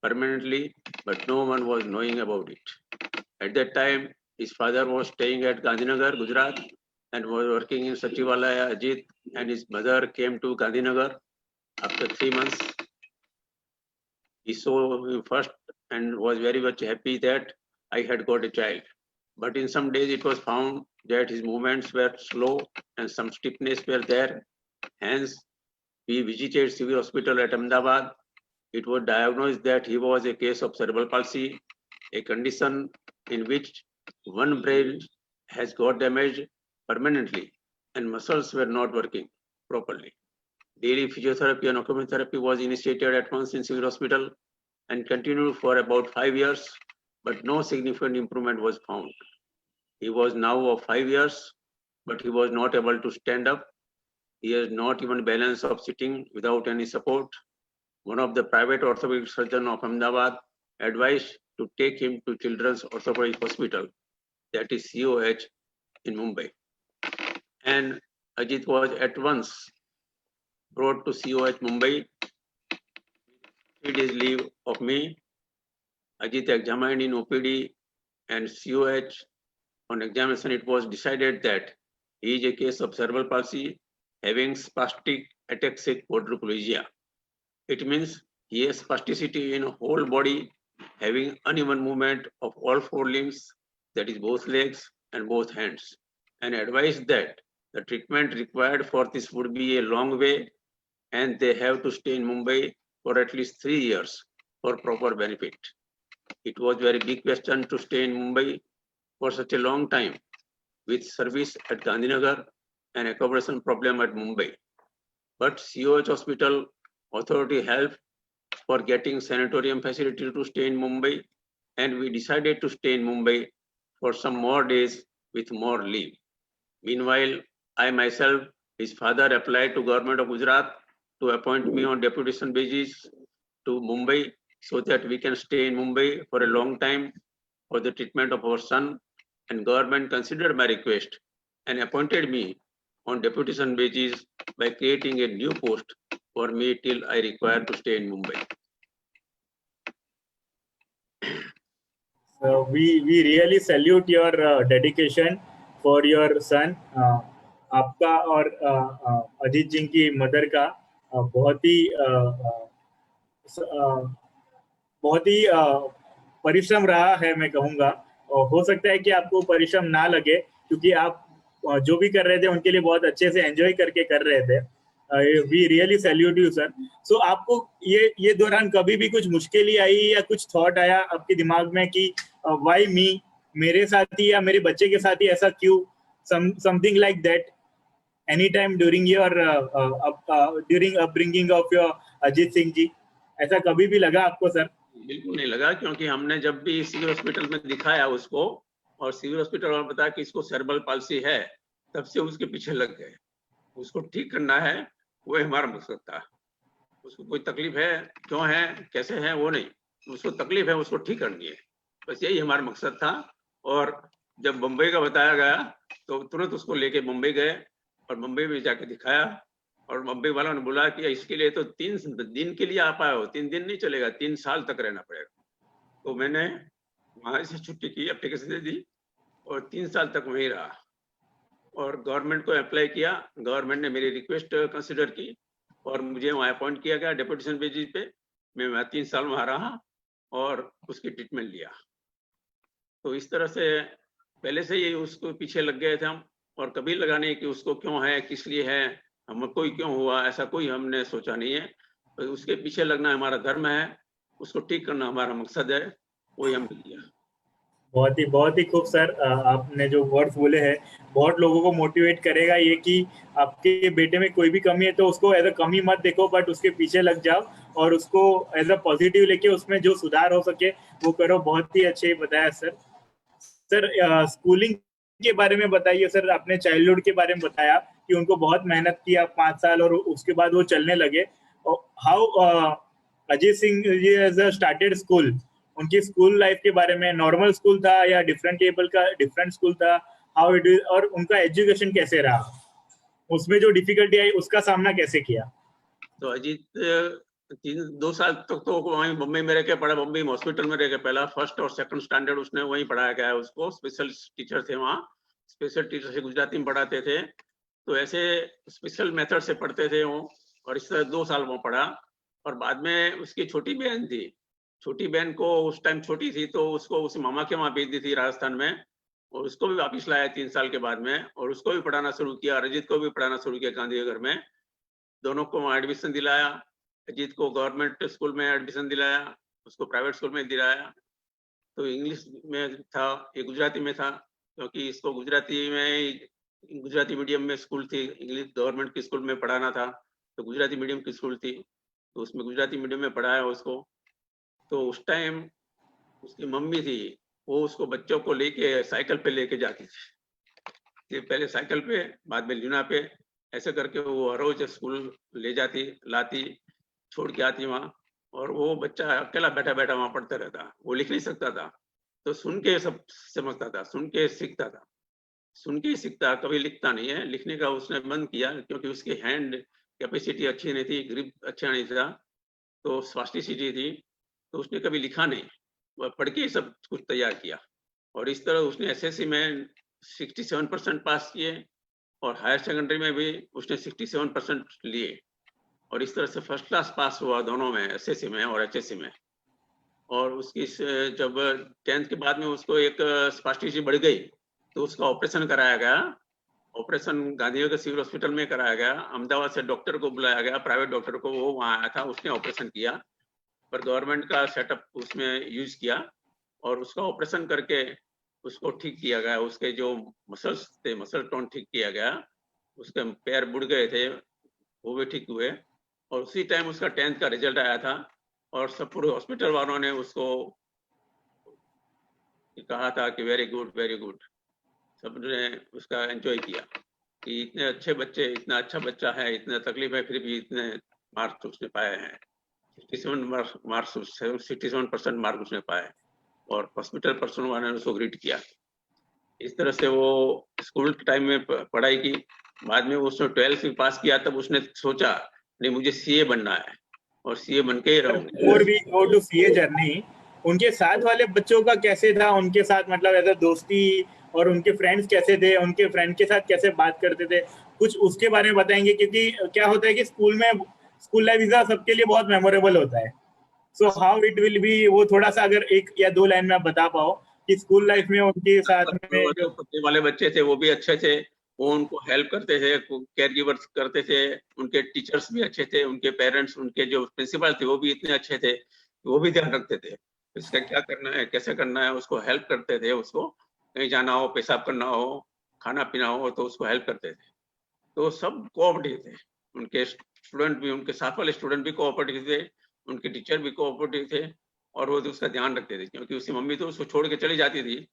permanently, but no one was knowing about it. At that time, his father was staying at Gandhinagar, Gujarat, and was working in Sachivalaya. Ajit and his mother came to Gandhinagar after 3 months. He saw him first and was very much happy that I had got a child. But in some days, it was found that his movements were slow and some stiffness were there. Hence, we visited civil hospital at Ahmedabad. It was diagnosed that he was a case of cerebral palsy, a condition in which one brain has got damaged permanently and muscles were not working properly. Daily physiotherapy and occupational therapy was initiated at once in civil hospital and continued for about 5 years, but no significant improvement was found. He was now of 5 years, but he was not able to stand up. He has not even balance of sitting without any support. One of the private orthopedic surgeons of Ahmedabad advised to take him to Children's Orthopedic Hospital, that is COH in Mumbai. And Ajit was at once brought to COH Mumbai. 3 days leave of me. Ajit examined in OPD and COH. On examination, it was decided that he is a case of cerebral palsy having spastic ataxic quadriplegia. It means he has spasticity in whole body, having uneven movement of all four limbs, that is both legs and both hands, and advised that the treatment required for this would be a long way, and they have to stay in Mumbai for at least 3 years for proper benefit. It was very big question to stay in Mumbai for such a long time with service at Gandhinagar and accommodation problem at Mumbai. But COH Hospital authority helped for getting sanatorium facility to stay in Mumbai, and we decided to stay in Mumbai for some more days with more leave. Meanwhile, I myself, his father, applied to Government of Gujarat to appoint me on deputation basis to Mumbai so that we can stay in Mumbai for a long time for the treatment of our son, and government considered my request and appointed me on deputation basis by creating a new post for me till I require to stay in Mumbai. So we really salute your dedication for your son. आपका और अजीत जी की mother का बहुत ही परिश्रम रहा है, मैं कहूँगा। और हो सकता है कि आपको परिश्रम ना लगे, क्योंकि आप जो भी कर रहे थे उनके लिए बहुत अच्छे से एंजॉय करके कर रहे थे। We really salute you sir. So आपको ये दौरान कभी भी कुछ मुश्किल आई या कुछ थॉट आया आपके दिमाग में कि व्हाई मी, मेरे साथ ही या मेरे बच्चे के साथ ही ऐसा क्यों, something like that, any time during your during upbringing of your Ajit Singh ji, ऐसा कभी भी लगा आपको सर? बिल्कुल नहीं लगा, क्योंकि हमने जब भी सिविल हॉस्पिटल में दिखाया उसको और सिविल हॉस्पिटल वालों ने बताया कि इसको सेरेब्रल पाल्सी है, तब से उसके पीछे लग गए। उसको ठीक करना है, वो हमारा मकसद था। उसको कोई तकलीफ है, क्यों है, कैसे है, वो नहीं, उसको तकलीफ है, उसको ठीक करनी है, बस यही हमारा मकसद था। और जब मुंबई का बताया गया तो तुरंत उसको लेके मुंबई गए और मुंबई में जाके दिखाया, और मुंबई वालों ने बोला कि इसके लिए तो 3 दिन के लिए आप आए हो, 3 दिन नहीं चलेगा, 3 साल तक रहना पड़ेगा। तो मैंने वहां से छुट्टी की, एप्लीकेशन दे दी और 3 साल तक वहीं रहा और गवर्नमेंट को अप्लाई किया। गवर्नमेंट ने मेरी रिक्वेस्ट कंसिडर की और मुझे वहाँ अपॉइंट किया गया डेपुटेशन बेसिस पे। मैं वहाँ 3 साल वहाँ रहा और उसकी ट्रीटमेंट लिया। तो इस तरह से पहले से ही उसको पीछे लग गए थे हम, और कभी लगा नहीं कि उसको क्यों है, किस लिए है, हमको ही क्यों हुआ, ऐसा कोई हमने सोचा नहीं है। तो उसके पीछे लगना हमारा धर्म है, उसको ठीक करना हमारा मकसद है, वही हमने किया। बहुत ही खूब सर, आपने जो वर्ड्स बोले हैं बहुत लोगों को मोटिवेट करेगा ये कि आपके बेटे में कोई भी कमी है तो उसको एज अ कमी मत देखो, बट उसके पीछे लग जाओ और उसको एज अ पॉजिटिव लेके उसमें जो सुधार हो सके वो करो। बहुत ही अच्छे बताया सर। सर स्कूलिंग के बारे में बताइए सर, आपने चाइल्डहुड के बारे में बताया कि उनको बहुत मेहनत किया 5 साल और उसके बाद वो चलने लगे। How Ajit Singh ji has started school, उनकी स्कूल लाइफ के बारे में, नॉर्मल स्कूल था या डिफरेंट टेबल का डिफरेंट स्कूल था, हाउ इट इज, और उनका एजुकेशन कैसे रहा, उसमें जो डिफिकल्टी आई उसका सामना कैसे किया? तो अजीत 2 साल तक तो वहीं मुंबई में रह के पढ़ा, मुंबई हॉस्पिटल में रह के पहला 1st और 2nd स्टैंडर्ड उसने वहीं पढ़ाया गया है उसको। स्पेशल टीचर थे वहाँ, स्पेशल टीचर से गुजराती में पढ़ाते थे, तो ऐसे स्पेशल मेथड से पढ़ते थे वो, और इस तरह 2 साल वो पढ़ा। और बाद में उसकी छोटी बहन थी, छोटी बहन को उस टाइम छोटी थी तो उसको उस मामा के वहाँ भेज दी थी राजस्थान में, और उसको भी वापिस लाया 3 साल के बाद में, और उसको भी पढ़ाना शुरू किया, अजीत को भी पढ़ाना शुरू किया गांधीनगर में। दोनों को वहाँ एडमिशन दिलाया, अजीत को गवर्नमेंट स्कूल में एडमिशन दिलाया, उसको प्राइवेट स्कूल में दिलाया। तो इंग्लिश में था, ये गुजराती में था, क्योंकि इसको गुजराती मीडियम में स्कूल थी, इंग्लिश गवर्नमेंट की स्कूल में पढ़ाना था, तो गुजराती मीडियम की स्कूल थी, तो उसमें गुजराती मीडियम में पढ़ाया उसको। तो उस टाइम उसकी मम्मी थी, वो उसको बच्चों को लेके साइकिल पे लेके जाती थी, पहले साइकिल पे, बाद में लूना पे, ऐसे करके वो हर रोज स्कूल ले जाती, लाती, छोड़ के आती वहाँ। और वो बच्चा अकेला बैठा बैठा वहाँ पढ़ता रहता, वो लिख नहीं सकता था, तो सुन के सब समझता था, सुन के सीखता था, सुन के सीखता, कभी लिखता नहीं है। लिखने का उसने बंद किया क्योंकि उसकी हैंड कैपेसिटी अच्छी नहीं थी, ग्रिप अच्छा नहीं था, तो स्पास्टिसिटी थी, तो उसने कभी लिखा नहीं, वह पढ़ के सब कुछ तैयार किया। और इस तरह उसने एसएससी में 67% पास किए और हायर सेकेंडरी में भी उसने 67% लिए और इस तरह से फर्स्ट क्लास पास हुआ दोनों में, एसएससी में और एचएससी में। और उसकी जब 10th के बाद में उसको एक स्पास्टिसिटी बढ़ गई तो उसका ऑपरेशन कराया गया। ऑपरेशन गांधीनगर सिविल हॉस्पिटल में कराया गया। अहमदाबाद से डॉक्टर को बुलाया गया, प्राइवेट डॉक्टर को, वो वहाँ आया था, उसने ऑपरेशन किया। पर गवर्नमेंट का सेटअप उसमें यूज किया और उसका ऑपरेशन करके उसको ठीक किया गया। उसके जो मसल्स थे, मसल टोन ठीक किया गया। उसके पैर बुड़ गए थे, वो भी ठीक हुए। और उसी टाइम उसका 10th का रिजल्ट आया था और सब पूरे हॉस्पिटल वालों ने उसको कहा था कि वेरी गुड, वेरी गुड। सबने उसका एंजॉय किया कि इतने अच्छे बच्चे, इतना अच्छा बच्चा है, इतने तकलीफ है, फिर भी इतने मार्क्स उसने पाए हैं। 67% मार्क उसने पाए और हॉस्पिटल पर्सन वाले ने उसको ग्रीट किया। इस तरह से वो स्कूल के टाइम में पढ़ाई की। बाद में उसने 12th भी पास किया, तब उसने सोचा नहीं मुझे सीए बनना है और सीए बन के ही रहूंगा। Before we go to CA journey, उनके साथ वाले बच्चों का कैसे था? उनके साथ मतलब ऐसा दोस्ती और उनके फ्रेंड्स कैसे थे? उनके फ्रेंड के साथ कैसे बात करते थे? कुछ उसके बारे में बताएंगे, क्योंकि क्या होता है कि स्कूल लाइफ सबके लिए बहुत मेमोरेबल होता है। So how it will be, वो थोड़ा सा अगर 1 या 2 लाइन में आप बता पाओ कि स्कूल लाइफ में उनके साथ में जो वाले बच्चे थे वो भी अच्छे थे, वो उनको हेल्प करते थे, केयर गिवर्स करते थे। उनके टीचर्स भी अच्छे थे, उनके पेरेंट्स, उनके जो प्रिंसिपल थे वो भी इतने अच्छे थे, वो भी ध्यान रखते थे इसका क्या करना है, कैसे करना है, उसको हेल्प करते थे। उसको कहीं जाना हो, पेशाब करना हो, खाना पीना हो तो उसको हेल्प करते थे। तो सब कोऑपरेटिव थे। उनके स्टूडेंट भी, उनके साथ वाले स्टूडेंट भी कोऑपरेटिव थे, उनके टीचर भी कोऑपरेटिव थे और वो तो उसका ध्यान रखते थे, क्योंकि उसकी मम्मी तो उसको छोड़ के चली जाती थी।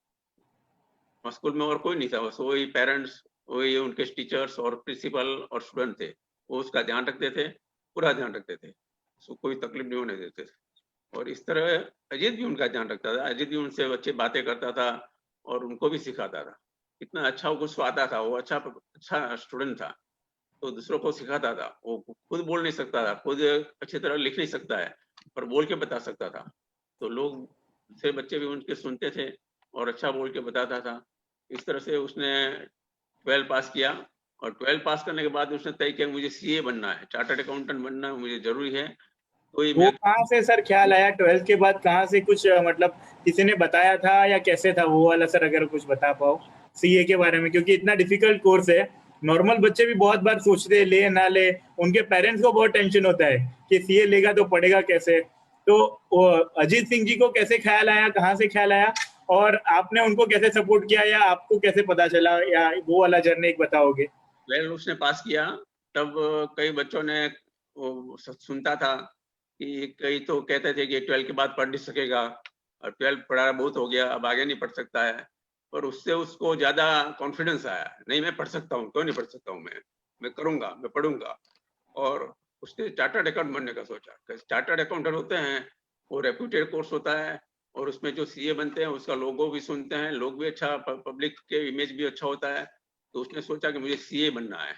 स्कूल में और कोई नहीं था, बस वही पेरेंट्स, वही उनके टीचर्स और प्रिंसिपल और स्टूडेंट थे। वो उसका ध्यान रखते थे, पूरा ध्यान रखते थे, उसको कोई तकलीफ नहीं होने देते थे। और इस तरह अजीत भी उनका ध्यान रखता था। अजीत भी उनसे अच्छी बातें करता था और उनको भी सिखाता था। इतना अच्छा उसको आता था, वो अच्छा स्टूडेंट था, तो दूसरों को सिखाता था। वो खुद बोल नहीं सकता था, खुद अच्छी तरह लिख नहीं सकता है, पर बोल के बता सकता था। तो लोग, दूसरे बच्चे भी उनके सुनते थे और अच्छा बोल के बताता था। इस तरह से उसने 12 पास किया और 12 पास करने के बाद उसने तय किया मुझे सीए बनना है, चार्टर्ड अकाउंटेंट बनना है, मुझे जरूरी है। तो वो कहाँ से सर ख्याल आया 12th के बाद? कहाँ से कुछ मतलब किसी ने बताया था या कैसे था वो वाला? सर अगर कुछ बता पाओ सीए के बारे में, क्योंकि इतना डिफिकल्ट कोर्स है। नॉर्मल बच्चे भी बहुत बार सोचते हैं ले ना ले, उनके पेरेंट्स को बहुत टेंशन होता है कि सीए लेगा तो पढ़ेगा कैसे। तो अजीत सिंह जी को कैसे ख्याल आया, कहाँ से ख्याल आया और आपने उनको कैसे सपोर्ट किया या आपको कैसे पता चला, या वो वाला जर्नी एक बताओगे? वेल, उसने पास किया तब कई बच्चों ने सुनता था कि कई तो कहते थे कि 12 के बाद पढ़ नहीं सकेगा और 12 पढ़ा बहुत हो गया, अब आगे नहीं पढ़ सकता है। पर उससे उसको ज्यादा कॉन्फिडेंस आया, नहीं मैं पढ़ सकता हूँ, क्यों नहीं पढ़ सकता हूँ, मैं करूंगा, मैं पढ़ूंगा। और उसने चार्टर्ड अकाउंट बनने का सोचा। चार्टर्ड अकाउंटेंट होते हैं, वो रेप्यूटेड कोर्स होता है और उसमें जो सीए बनते हैं उसका लोगो भी सुनते हैं, लोग भी अच्छा, पब्लिक के इमेज भी अच्छा होता है। तो उसने सोचा कि मुझे सीए बनना है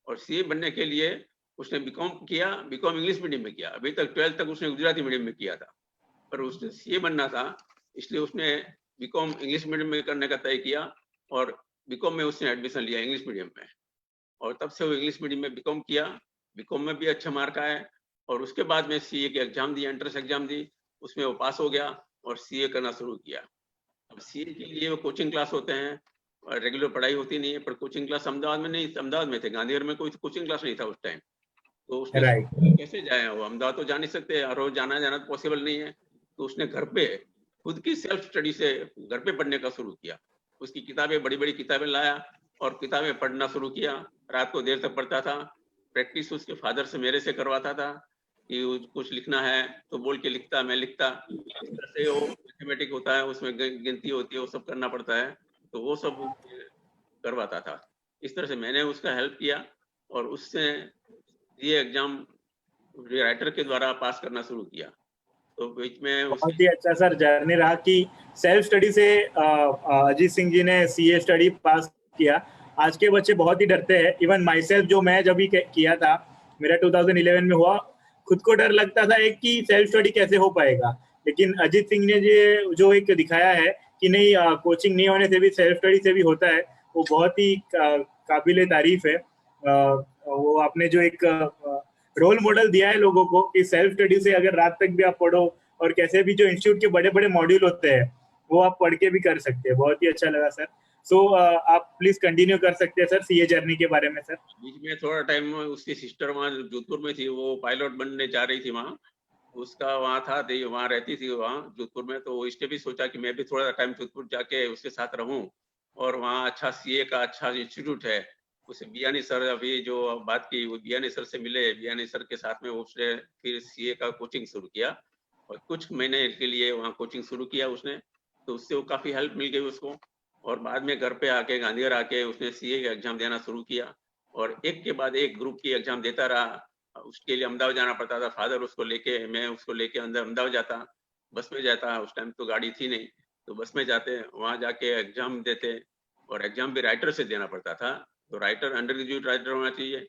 और सीए बनने के लिए उसने बीकॉम किया। बीकॉम इंग्लिश मीडियम में किया। अभी तक 12th तक उसने गुजराती मीडियम में किया था, पर उसने सीए बनना था, इसलिए उसने बीकॉम इंग्लिश मीडियम में करने का तय किया और बीकॉम में उसने एडमिशन लिया इंग्लिश मीडियम में। और तब से वो इंग्लिश मीडियम में बीकॉम किया। बीकॉम में भी अच्छे मार्क आए और उसके बाद में सीए की एग्जाम दी, एंट्रेंस एग्जाम दी, उसमें वो पास हो गया और सीए करना शुरू किया। अब सीए के लिए वो कोचिंग क्लास होते हैं, रेगुलर पढ़ाई होती नहीं है, पर कोचिंग क्लास अहमदाबाद में नहीं, अहमदाबाद में थे, गांधीनगर में कोई कोचिंग क्लास नहीं था उस टाइम। तो उसने कैसे जाए, वो अहमदाबाद तो जा नहीं सकते, रोज जाना पॉसिबल नहीं है। तो उसने घर पे खुद की सेल्फ स्टडी से घर पे पढ़ने का शुरू किया। उसकी किताबें, बड़ी बड़ी किताबें लाया और किताबें पढ़ना शुरू किया। रात को देर तक पढ़ता था। प्रैक्टिस उसके फादर से, मेरे से करवाता था कि कुछ लिखना है तो बोल के लिखता, मैं लिखता। इस तरह से वो मैथमेटिक होता है, उसमें गिनती होती है, वो सब करना पड़ता है, तो वो सब करवाता था। इस तरह से मैंने उसका हेल्प किया और उससे ये एग्जाम राइटर के द्वारा पास करना शुरू किया। तो बीच में बहुत ही अच्छा सर जर्नी रहा कि सेल्फ स्टडी से अजीत सिंह जी ने सीए स्टडी पास किया। आज के बच्चे बहुत ही डरते हैं। इवन माई सेल्फ, जो मैं जब भी किया था, मेरा 2011 में हुआ, खुद को डर लगता था एक कि सेल्फ स्टडी कैसे हो पाएगा। लेकिन अजीत सिंह ने जो एक दिखाया है कि नहीं कोचिंग नहीं होने से भी सेल्फ स्टडी से भी होता है, वो बहुत ही काबिले तारीफ है। वो आपने जो एक रोल मॉडल दिया है लोगों को कि सेल्फ स्टडी से अगर रात तक भी आप पढ़ो और कैसे भी जो इंस्टीट्यूट के बड़े बड़े मॉड्यूल होते हैं वो आप पढ़ के भी कर सकते हैं। बहुत ही अच्छा लगा सर। सो आप प्लीज कंटिन्यू कर सकते हैं सर सीए जर्नी के बारे में सर। बीच में थोड़ा टाइम उसकी सिस्टर वहाँ जोधपुर में थी, वो पायलट बनने जा रही थी वहाँ, उसका वहाँ था, वहाँ रहती थी वहाँ जोधपुर में, तो इसने भी सोचा कि मैं भी थोड़ा टाइम जोधपुर जाके उसके साथ रहूं, और वहाँ अच्छा सीए का अच्छा इंस्टीट्यूट है, उसे बियानी सर अभी जो बात की वो बियानी सर से मिले, बियानी सर के साथ में उसने फिर सीए का कोचिंग शुरू किया और कुछ महीने के लिए वहाँ कोचिंग शुरू किया उसने, तो उससे वो काफी हेल्प मिल गई उसको। और बाद में घर पे आके गांधीनगर आके उसने सीए का एग्जाम देना शुरू किया और एक के बाद एक ग्रुप की एग्जाम देता रहा। उसके लिए अहमदाबाद जाना पड़ता था, फादर उसको लेके, मैं उसको लेके अंदर अहमदाबाद जाता, बस में जाता, उस टाइम तो गाड़ी थी नहीं, तो बस में जाते, वहाँ जाके एग्जाम देते, और एग्जाम भी राइटर से देना पड़ता था, तो राइटर अंडर ग्रेजुएट राइटर होना चाहिए।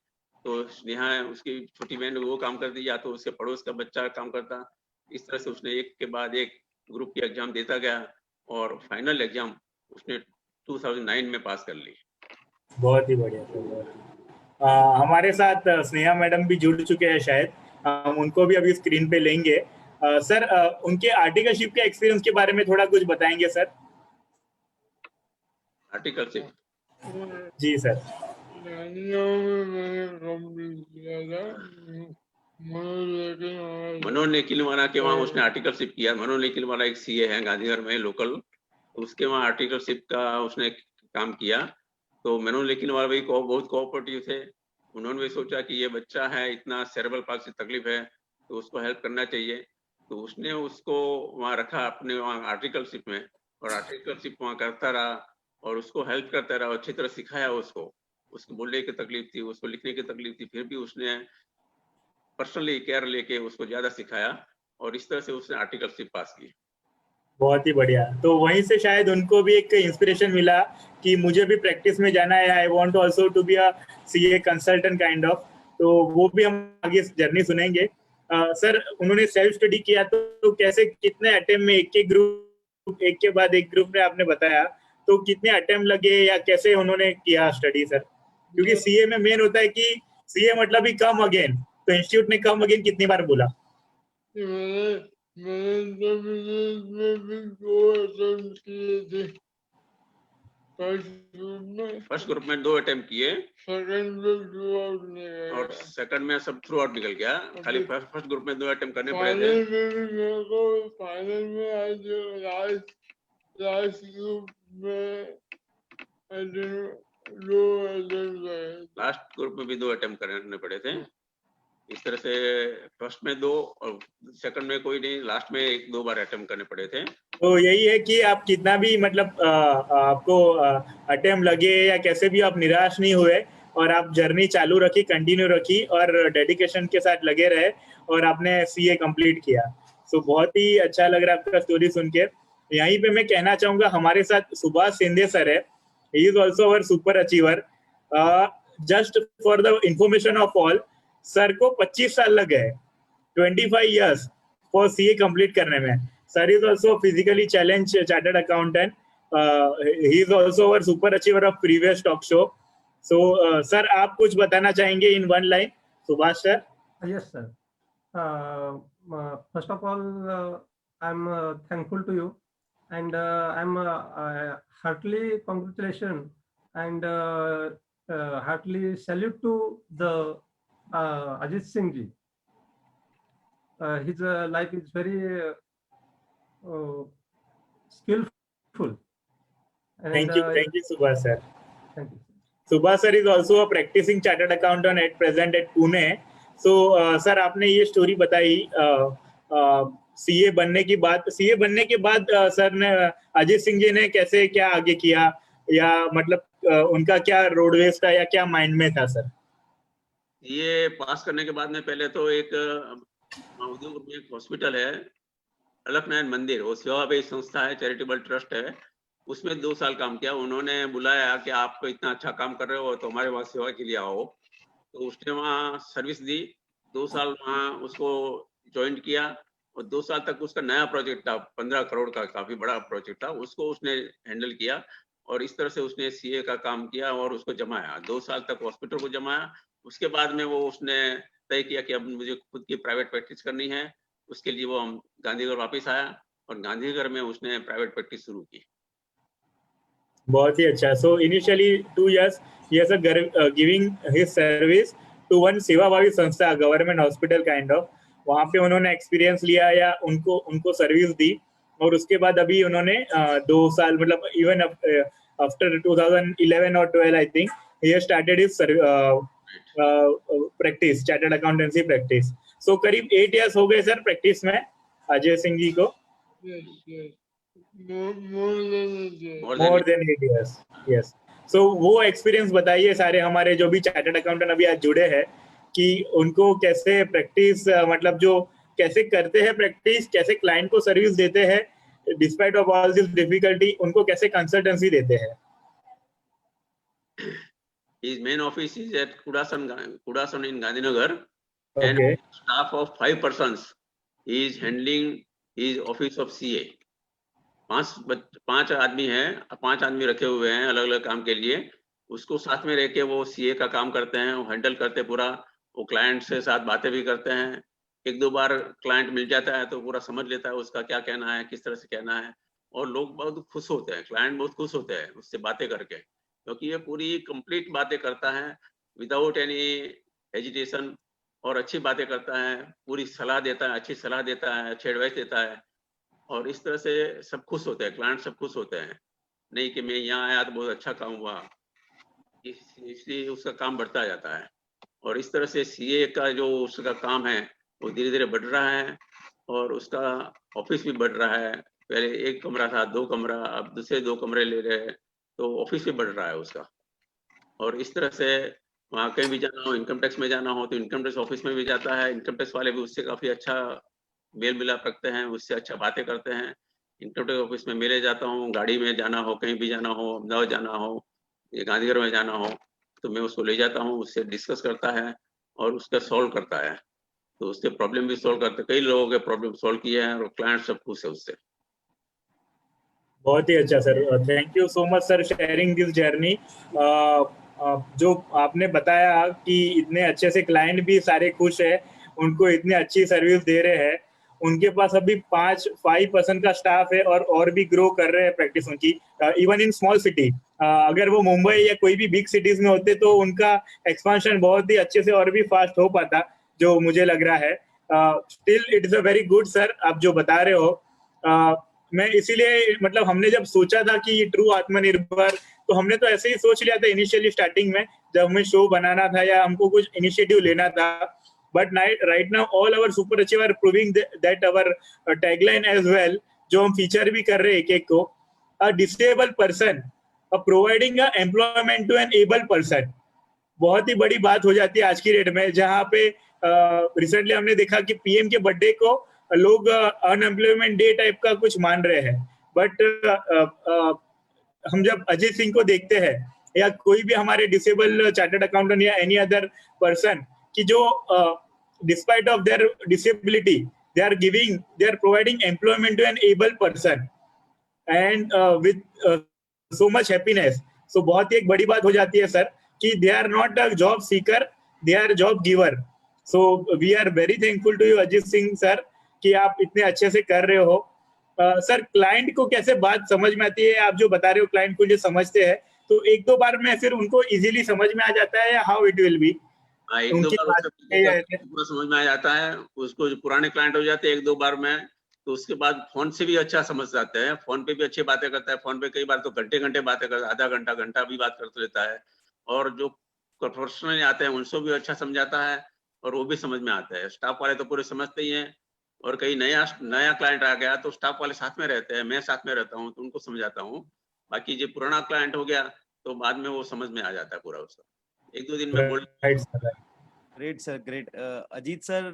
तो स्नेहा उसकी छोटी बहन वो काम करती, या तो उसके पड़ोस का बच्चा काम करता। इस तरह से उसने एक के बाद एक ग्रुप की एग्जाम देता गया और फाइनल एग्जाम उसने 2009 में पास कर ली। बहुत ही बढ़िया सर। हमारे साथ स्नेहा मैडम भी जुड़ चुके हैं, शायद हम उनको भी अभी स्क्रीन पे लेंगे। सर उनके आर्टिकलशिप के एक्सपीरियंस के बारे में थोड़ा कुछ बताएंगे सर? आर्टिकलशिप जी सर। मनोज निखिलवाला के वहाँ उसने आर्टिकलशिप किया। मनोज निखिलवाला एक सीए है गांधीनगर में लोकल, उसके वहाँ आर्टिकलशिप का उसने काम किया। तो मनोज निखिलवाला भी बहुत कोऑपरेटिव थे, उन्होंने भी सोचा कि ये बच्चा है, इतना सेरेब्रल पाल्सी तकलीफ है, तो उसको हेल्प करना चाहिए, तो उसने उसको वहाँ रखा अपने वहाँ आर्टिकलशिप में, और आर्टिकलशिप वहाँ करता रहा और उसको हेल्प करता रहा, अच्छी तरह सिखाया उसको बोलने की तकलीफ थी, उसको लिखने की तकलीफ थी, फिर भी उसने पर्सनली केयर लेके उसको ज्यादा सिखाया और इस तरह से उसने आर्टिकलशिप पास की। बहुत ही बढ़िया। तो वहीं से शायद उनको भी एक इंस्पिरेशन मिला कि मुझे भी प्रैक्टिस में जाना है, I want also to be a CA consultant kind of. तो वो भी हम आगे जर्नी सुनेंगे। सर उन्होंने सेल्फ स्टडी किया, तो कैसे, कितने अटेम्प्ट में, एक एक के बाद एक ग्रुप में आपने बताया, तो कितने अटेम्प्ट लगे या कैसे उन्होंने किया स्टडी सर? क्योंकि सीए में मेन होता है कि सीए मतलब ही कम अगेन, तो इंस्टीट्यूट ने कम अगेन कितनी बार बोला? फर्स्ट ग्रुप में 2 अटेम्प्ट किए और सेकंड में सब थ्रू आउट निकल गया, खाली फर्स्ट ग्रुप में 2 अटेम्प्ट करने पड़े थे। लास्ट ग्रुप में भी 2 अटेम्प्ट करने पड़े थे। इस तरह से फर्स्ट में 2 और सेकंड में कोई नहीं, लास्ट में 1-2 बार अटेम्प्ट करने पड़े थे। तो यही है कि आप कितना भी मतलब आपको अटेम्प्ट लगे या कैसे भी आप निराश नहीं हुए और आप जर्नी चालू रखी, कंटिन्यू रखी और डेडिकेशन के साथ लगे रहे और आपने सीए कंप्लीट किया। सो बहुत ही अच्छा लग रहा है आपका स्टोरी सुन के। यहीं पे मैं कहना चाहूंगा हमारे साथ सुभाष शिंदे सर है, he is also our super achiever. Just for the information of all, sir को 25 साल लग गए, 25 years फॉर सीए कंप्लीट करने में। Sir is also physically challenged chartered accountant. He is also our super achiever of previous talk show. So, sir, आप कुछ बताना चाहेंगे in one line, Subhash sir? Yes, sir. First of all, I'm thankful to you, and I'm heartily congratulations and heartily salute to the Ajit Singh ji. His life is very skillful. And, thank you, Subhash sir. Thank you. Subhash sir is also a practicing chartered accountant at present at Pune. So, sir, आपने ये story बताई CA बनने की बात। CA बनने के बाद sir ने, अजीत सिंह जी ने कैसे क्या आगे किया, या मतलब उनका क्या रोडवेज था या क्या माइंड में था सर? ये पास करने के बाद में पहले तो एक उदयपुर में एक हॉस्पिटल है, अलकनयन मंदिर, वो सेवाभावी संस्था है, चैरिटेबल ट्रस्ट है, उसमें 2 साल काम किया। उन्होंने बुलाया कि आप इतना अच्छा काम कर रहे हो तो हमारे वहाँ सेवा के लिए आओ, तो उसने वहाँ सर्विस दी, 2 साल वहाँ उसको ज्वाइन किया और 2 साल तक उसका नया प्रोजेक्ट था, 15 करोड़ का काफी बड़ा प्रोजेक्ट था, उसको उसने हैंडल किया और इस तरह से उसने सीए का काम किया और उसको जमाया। 2 साल तक हॉस्पिटल को जमाया। उसके बाद में वो उसने तय किया कि अब मुझे खुद की प्राइवेट प्रैक्टिस करनी है। उसके लिए वो हम गांधीनगर वापस आया और गांधीनगर में उसने प्राइवेट प्रैक्टिस शुरू की। बहुत ही अच्छा। So initially 2 years he has giving his service to one सेवाभावी संस्था, गवर्नमेंट हॉस्पिटल काइंड ऑफ। वहाँ पे उन्होंने एक्सपीरियंस लिया या उनको सर्विस दी और उसके बाद अभी उन्होंने 2 साल मतलब इवन आफ्टर 2011 और 12 I think he has started his practice, chartered accountancy practice. So करीब 8 years हो गए सर प्रैक्टिस में अजय सिंह जी को। More than 8 years, yes. So वो एक्सपीरियंस बताइए सारे हमारे जो भी चार्टर्ड अकाउंटेंट अभी आज जुड़े हैं कि उनको कैसे प्रैक्टिस मतलब जो कैसे करते हैं प्रैक्टिस, कैसे क्लाइंट को सर्विस देते हैं despite of all this difficulty, उनको कैसे कंसल्टेंसी देते हैं। His main office is at Kudasan in Gandhinagar, Okay. and staff of 5 persons. He is handling his office of CA. 5 आदमी हैं, 5 आदमी रखे हुए हैं अलग अलग काम के लिए। उसको साथ में रह के वो सीए का काम करते हैं, वो हैंडल करते पूरा। वो क्लाइंट से साथ बातें भी करते हैं। 1-2 बार क्लाइंट मिल जाता है तो पूरा समझ लेता है उसका क्या कहना है, किस तरह से कहना है, और लोग बहुत खुश होते हैं, क्लाइंट बहुत खुश होते हैं उससे बातें करके, क्योंकि ये पूरी कंप्लीट बातें करता है विदाउट एनी हेजिटेशन और अच्छी बातें करता है, पूरी सलाह देता है, अच्छी सलाह देता है, अच्छी एडवाइस देता है, और इस तरह से सब खुश होते हैं, क्लाइंट सब खुश होते हैं। नहीं कि मैं यहाँ आया तो बहुत अच्छा काम हुआ, इसलिए उसका काम बढ़ता जाता है। और इस तरह से सीए का जो उसका काम है वो धीरे धीरे बढ़ रहा है और उसका ऑफिस भी बढ़ रहा है। पहले 1 कमरा था, 2 कमरा, अब दूसरे 2 कमरे ले रहे हैं, तो ऑफिस भी बढ़ रहा है उसका। और इस तरह से वहाँ कहीं भी जाना हो, इनकम टैक्स में जाना हो तो इनकम टैक्स ऑफिस में भी जाता है। इनकम टैक्स वाले भी उससे काफी अच्छा मेल मिलाप रखते हैं, उससे अच्छा बातें करते हैं। इनकम टैक्स ऑफिस में मिले जाता हूँ, गाड़ी में जाना हो, कहीं भी जाना हो, अहमदाबाद जाना हो, ये गांधीनगर में जाना हो, तो मैं उसको ले जाता हूँ, उससे डिस्कस करता है और उसका सॉल्व करता है। तो उसके प्रॉब्लम भी सॉल्व करते, कई लोगों के प्रॉब्लम सॉल्व किए हैं और क्लाइंट सब खुश है उससे। बहुत ही अच्छा sir, thank you so much sir sharing this journey. जो आपने बताया कि इतने अच्छे से क्लाइंट भी सारे खुश है, उनको इतनी अच्छी सर्विस दे रहे हैं, उनके पास अभी 5% का स्टाफ है और भी ग्रो कर रहे हैं प्रैक्टिस उनकी इवन इन स्मॉल सिटी। अगर वो मुंबई या कोई भी बिग सिटीज में होते तो उनका एक्सपांशन बहुत ही अच्छे से और भी फास्ट हो पाता, जो मुझे लग रहा है। Still it is a very good sir, आप जो बता रहे हो। मैं इसीलिए मतलब हमने जब सोचा था कि ट्रू आत्मनिर्भर, तो हमने तो ऐसे ही सोच लिया था इनिशियली स्टार्टिंग में जब हमें शो बनाना था या हमको कुछ इनिशिएटिव लेना था। But right now all our super achiever proving that our tagline as well, जो हम फीचर भी कर रहे हैं एक को, a disable person providing a employment to an able person. बहुत ही बड़ी बात हो जाती है आज की डेट में, जहाँ पे रिसेंटली हमने देखा कि पीएम के बर्थडे को लोग अनएम्प्लॉयमेंट डे टाइप का कुछ मान रहे हैं। बट हम जब अजय सिंह को देखते हैं या कोई भी हमारे डिसेबल चार्टर्ड अकाउंटेंट या एनी अदर पर्सन की जो despite of their disability they are providing employment to an able person and with so much happiness. So बहुत ही एक बड़ी बात हो जाती है सर कि they are not a job seeker, they are job giver. So we are very thankful to you Ajit Singh sir कि आप इतने अच्छे से कर रहे हो। सर क्लाइंट को कैसे बात समझ में आती है, आप जो बता रहे हो क्लाइंट को जो समझते हैं तो 1-2 बार में फिर उनको इजीली समझ में आ जाता है या हाउ इट विल बी? एक दो बार उसको समझ में आ जाता है, उसको जो पुराने क्लाइंट हो जाते हैं 1-2 बार में, तो उसके बाद फोन से भी अच्छा समझ जाते हैं, फोन पे भी अच्छी बातें करता है। फोन पे कई बार तो घंटे बातें करता है, आधा घंटा भी बात करते रहता है। और जो प्रोफेशनल आते हैं उनसे भी अच्छा समझाता है और वो भी समझ में आता है। स्टाफ वाले तो पूरे समझते ही हैं, और कहीं नया क्लाइंट आ गया तो स्टाफ वाले साथ में रहते हैं, मैं साथ में रहता हूँ तो उनको समझाता हूँ। बाकी जो पुराना क्लाइंट हो गया तो बाद में वो समझ में आ जाता है पूरा उसका, 1-2 दिन में बोल। Great sir, great. Ajit sir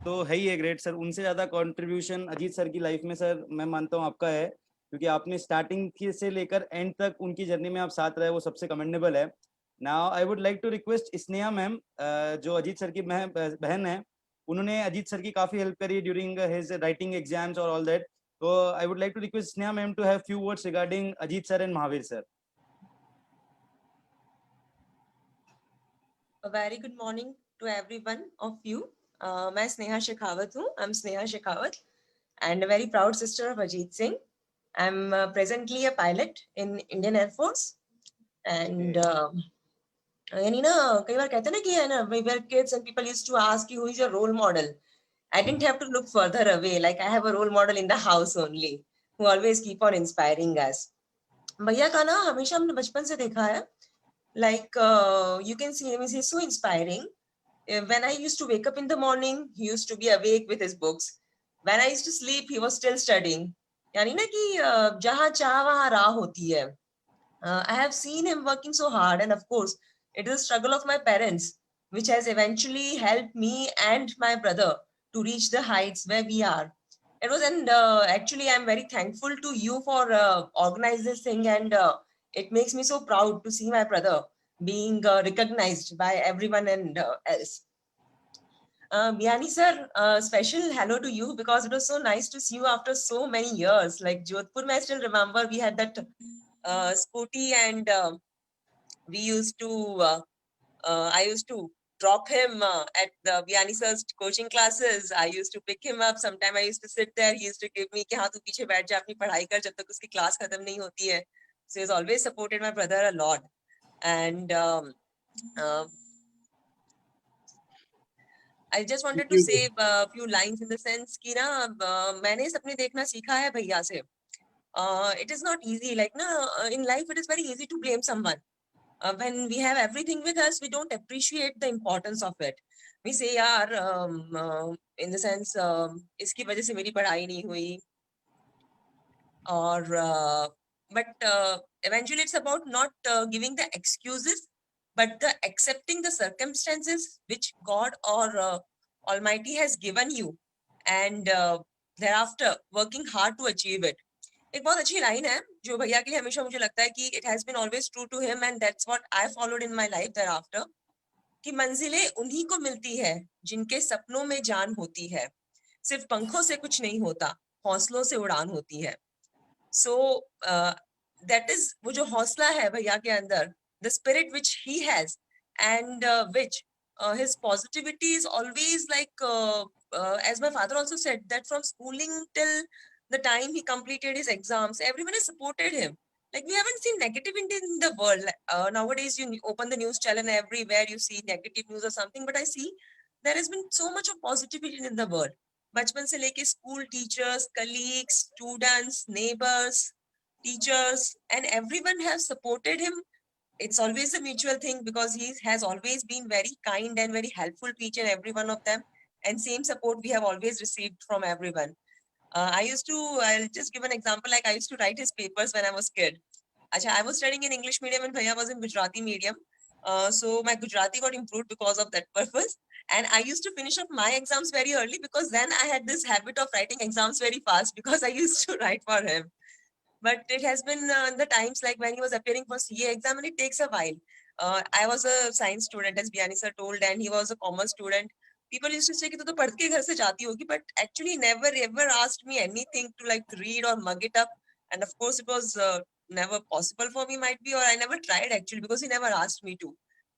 तो है ही है ग्रेट सर, उनसे ज्यादा कंट्रीब्यूशन अजीत सर की लाइफ में सर मैं मानता हूँ आपका है, क्योंकि आपने स्टार्टिंग से लेकर एंड तक उनकी जर्नी में आप साथ रहे, वो सबसे कमेंडेबल है। Now I would like to request Sneha ma'am, जो अजीत सर की बहन है, उन्होंने अजीत सर की काफी हेल्प करी ड्यूरिंग हिज राइटिंग एग्जाम्स और all that. So I would like to request Sneha ma'am to have few words regarding Ajit sir and Mahavir sir. A very good morning to everyone of you. मैं स्नेहा शेखावत हूँ. I'm Sneha Shekhawat and a very proud sister of Ajit Singh. I'm presently a pilot in Indian Air Force. And यानी ना कई बार कहते हैं ना कि है ना we were kids and people used to ask you who is your role model. I didn't have to look further away. Like I have a role model in the house only who always keep on inspiring us. भैया का ना हमेशा हमने बचपन से देखा है. Like you can see him, he's so inspiring. When I used to wake up in the morning, he used to be awake with his books. When I used to sleep, he was still studying. यानी ना कि जहाँ चाह वहाँ राह होती है. I have seen him working so hard, and of course, it is a struggle of my parents, which has eventually helped me and my brother to reach the heights where we are. It was, and actually, I'm very thankful to you for organizing this thing, and it makes me so proud to see my brother being recognized by everyone and else. Biyani sir, special hello to you because it was so nice to see you after so many years. Like Jodhpur, I still remember we had that scooty, and we used to, I used to drop him at the Biyani sir's coaching classes. I used to pick him up. Sometime I used to sit there. He used to give me कि हाँ तू पीछे बैठ जा अपनी पढ़ाई कर जब तक उसकी क्लास खत्म नहीं होती है. So he's always supported my brother a lot. And I just wanted to say a few lines in the sense कि ना मैंने सपने देखना सीखा है भैया से. It is not easy. Like na in life, it is very easy to blame someone. When we have everything with us, we don't appreciate the importance of it. We say, यार, in the sense, इसकी वजह से मेरी पढ़ाई नहीं हुई. Or, but eventually, it's about not giving the excuses, but the accepting the circumstances which God or Almighty has given you, and thereafter working hard to achieve it. एक बहुत अच्छी लाइन है जो भैया के लिए हमेशा मुझे लगता है कि it has been always true to him, and that's what I followed in my life thereafter. कि मंजिलें उन्हीं को मिलती है जिनके सपनों में जान होती है. सिर्फ पंखों से कुछ नहीं होता, हौसलों से उड़ान होती है. So that is वो जो हौसला है भैया के अंदर, the spirit which he has, and which his positivity is always like as my father also said that from schooling till the time he completed his exams, everyone has supported him. Like we haven't seen negativity in the world. Nowadays, you open the news channel and everywhere you see negative news or something. But I see there has been so much of positivity in the world. बचपन से लेके school teachers, colleagues, students, neighbors, teachers, and everyone has supported him. It's always a mutual thing because he has always been very kind and very helpful to each and every one of them. And same support we have always received from everyone. I'll just give an example, like I used to write his papers when I was a kid. I was studying in English medium and Bhaiya was in Gujarati medium. So my Gujarati got improved because of that purpose. And I used to finish up my exams very early because then I had this habit of writing exams very fast because I used to write for him. But it has been the times like when he was appearing for CA exam, and it takes a while. I was a science student, as Biyani sir told, and he was a commerce student. People used to say कि तू तो पढ़ के घर से जाती होगी, but actually never ever asked me anything to like read or mug it up. And of course, it was never possible for me, might be, or I never tried actually because he never asked me to.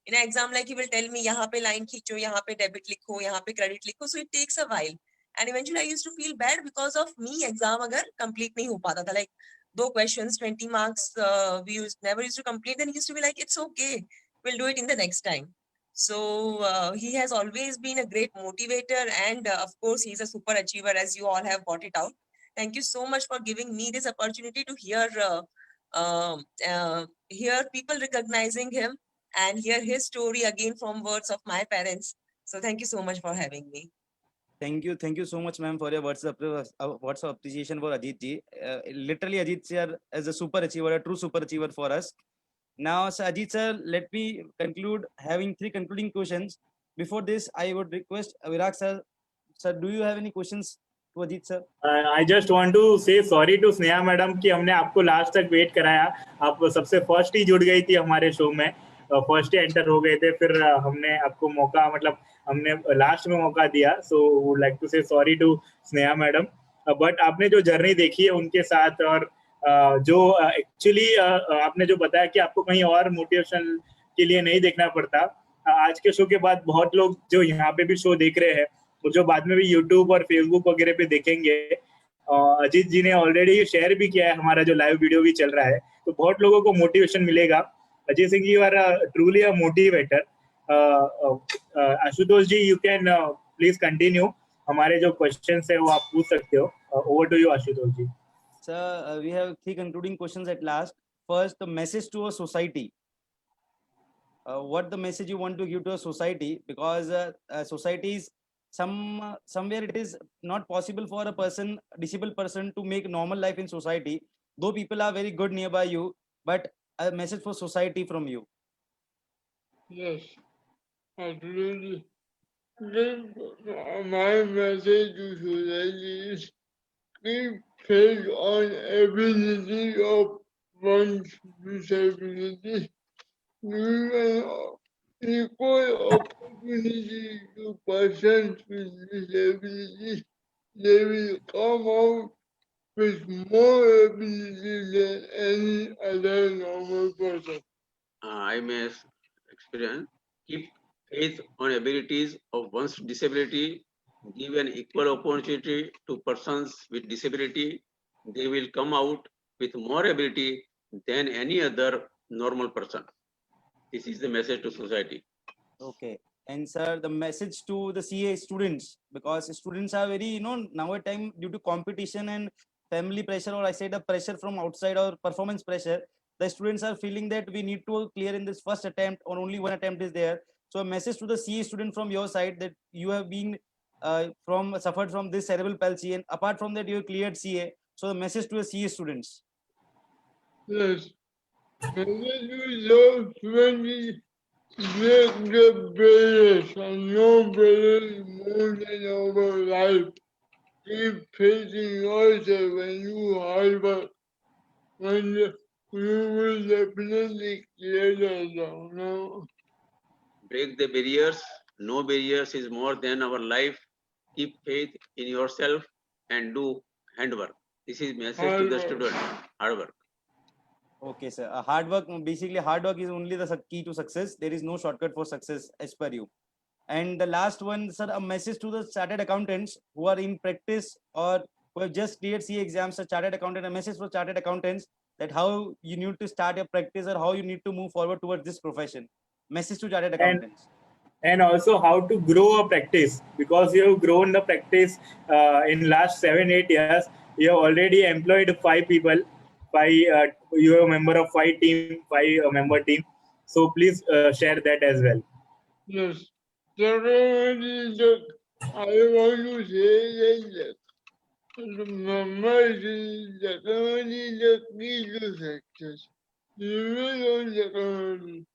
In an exam, like he will tell me, यहाँ पे line खींचो, यहाँ पे debit लिखो, यहाँ पे credit लिखो. So it takes a while. And eventually, I used to feel bad because of me. Exam अगर complete नहीं हो पाता था, like 2 questions, 20 marks, we never used to complete. Then he used to be like, it's okay, we'll do it in the next time. So he has always been a great motivator, and of course, he's a super achiever, as you all have got it out. Thank you so much for giving me this opportunity to hear people recognizing him and hear his story again from words of my parents. So thank you so much for having me. Thank you so much, ma'am, for your words of appreciation for Ajit ji. Literally, Ajit sir is a super achiever, a true super achiever for us. Now, sir, Ajit sir, let me conclude having 3 concluding questions. Before this, I would request Virag sir. Sir, do you have any questions to Ajit sir? I just want to say sorry to Sneha madam कि हमने आपको last तक wait कराया. आप सबसे first ही जुड़ गई थी हमारे शो में, फर्स्ट ही एंटर हो गए थे. फिर हमने आपको मौका, मतलब हमने लास्ट में मौका दिया, so would like to say sorry to Sneha madam, but आपने जो जर्नी देखी है उनके साथ, और जो एक्चुअली आपने जो बताया कि आपको कहीं और मोटिवेशन के लिए नहीं देखना पड़ता, आज के शो के बाद बहुत लोग जो यहाँ पे भी शो देख रहे हैं और जो बाद में भी यूट्यूब और फेसबुक वगैरह पे देखेंगे, अजीत जी ने ऑलरेडी शेयर भी किया है, हमारा जो लाइव वीडियो भी चल रहा है, तो बहुत लोगों को मोटिवेशन मिलेगा. Ajit Singh ji are truly a motivator. Ashutosh ji, you can please continue. हमारे जो क्वेश्चंस है वो आप पूछ सकते हो. Over to you Ashutosh ji. Sir, we have 3 concluding questions at last. First, the message to a society. What the message you want to give to a society? Because societies, somewhere it is not possible for a person, disabled person, to make normal life in society. Though people are very good nearby you, but a message for society from you. Yes, absolutely. My message to society is keep faith on ability of one's disability. Given equal opportunity to persons with disability, they will come out with more ability than any other normal person. I may experience, keep faith on abilities of one's disability, give an equal opportunity to persons with disability, they will come out with more ability than any other normal person. This is the message to society. Okay. And sir, the message to the CA students, because students are very, now at time, due to competition and family pressure, or I said the pressure from outside or performance pressure, the students are feeling that we need to clear in this first attempt, or only one attempt is there. So a message to the CA student from your side, that you have been suffered from this cerebral palsy, and apart from that you have cleared CA. So the message to the CA students. Yes. Message to those 20 make the barriers and no barriers more than our life. Keep faith in yourself and you hard work. And you will definitely clear the exam. No? Break the barriers. No barriers is more than our life. Keep faith in yourself and do handwork. This is message to the student. Hard work. Okay, sir. Hard work, basically hard work is only the key to success. There is no shortcut for success as per you. And the last one, sir, a message to the chartered accountants who are in practice or who have just cleared CA exams, a chartered accountant, a message for chartered accountants, that how you need to start your practice or how you need to move forward towards this profession. Message to chartered accountants. And also how to grow a practice, because you have grown the practice in last 7-8 years. You have already employed 5 people. You are a member of 5 member team. So please share that as well. Yes. I want to say that remember the technology is the key to success. Rely on technology.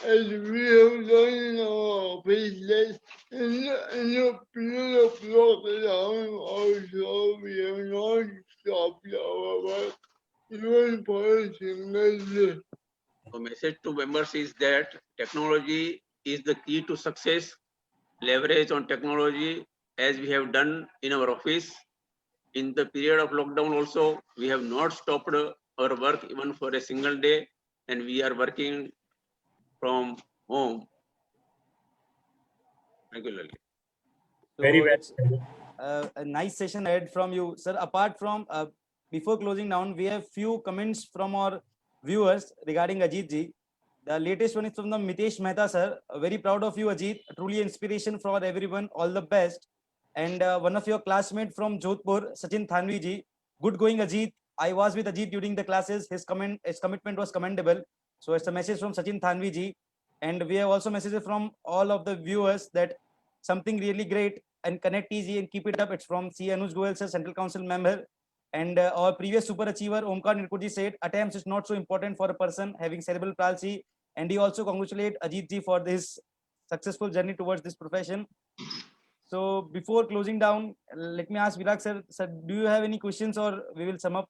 As we have done in our business, in the period of lockdown also, we have not stopped our work, even for a single day. The message to members is that technology is the key to success. Leverage on technology as we have done in our office. In the period of lockdown also, we have not stopped our work even for a single day, and we are working from home regularly. So Very well. it's a nice session ahead from you, sir. Apart from, before closing down, we have few comments from our viewers regarding Ajit ji. The latest one is from the Mitesh Mehta, sir. Very proud of you, Ajit. Truly inspiration for everyone. All the best. And one of your classmates from Jodhpur, Sachin Thanvi ji. Good going, Ajit. I was with Ajit during the classes. His commitment was commendable. So it's a message from Sachin Thanvi ji. And we have also messages from all of the viewers that something really great, and connect easy and keep it up. It's from C. Anuj Goel, sir, Central Council member. And our previous super achiever, Omkar Nirkuji, said, attempts is not so important for a person having cerebral palsy. And he also congratulated Ajit ji for this successful journey towards this profession. So before closing down, let me ask Virag sir, do you have any questions or we will sum up?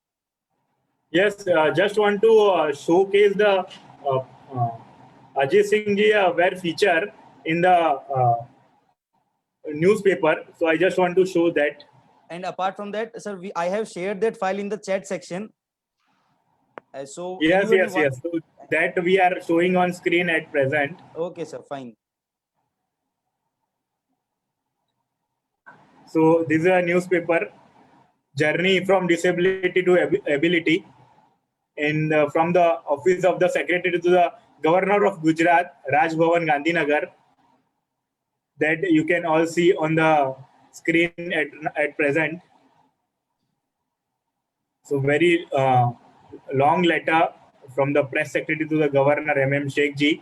Yes, just want to showcase the Ajit Singh ji aware feature in the newspaper. So I just want to show that. And apart from that, sir, I have shared that file in the chat section. So Yes, anyone yes, want- yes. So that we are showing on screen at present. Okay, sir, fine. So this is a newspaper, Journey from Disability to Ability, from the office of the Secretary to the Governor of Gujarat, Raj Bhavan, Gandhinagar, that you can all see on the screen at present. So very long letter from the Press Secretary to the Governor, MM Sheikh Ji.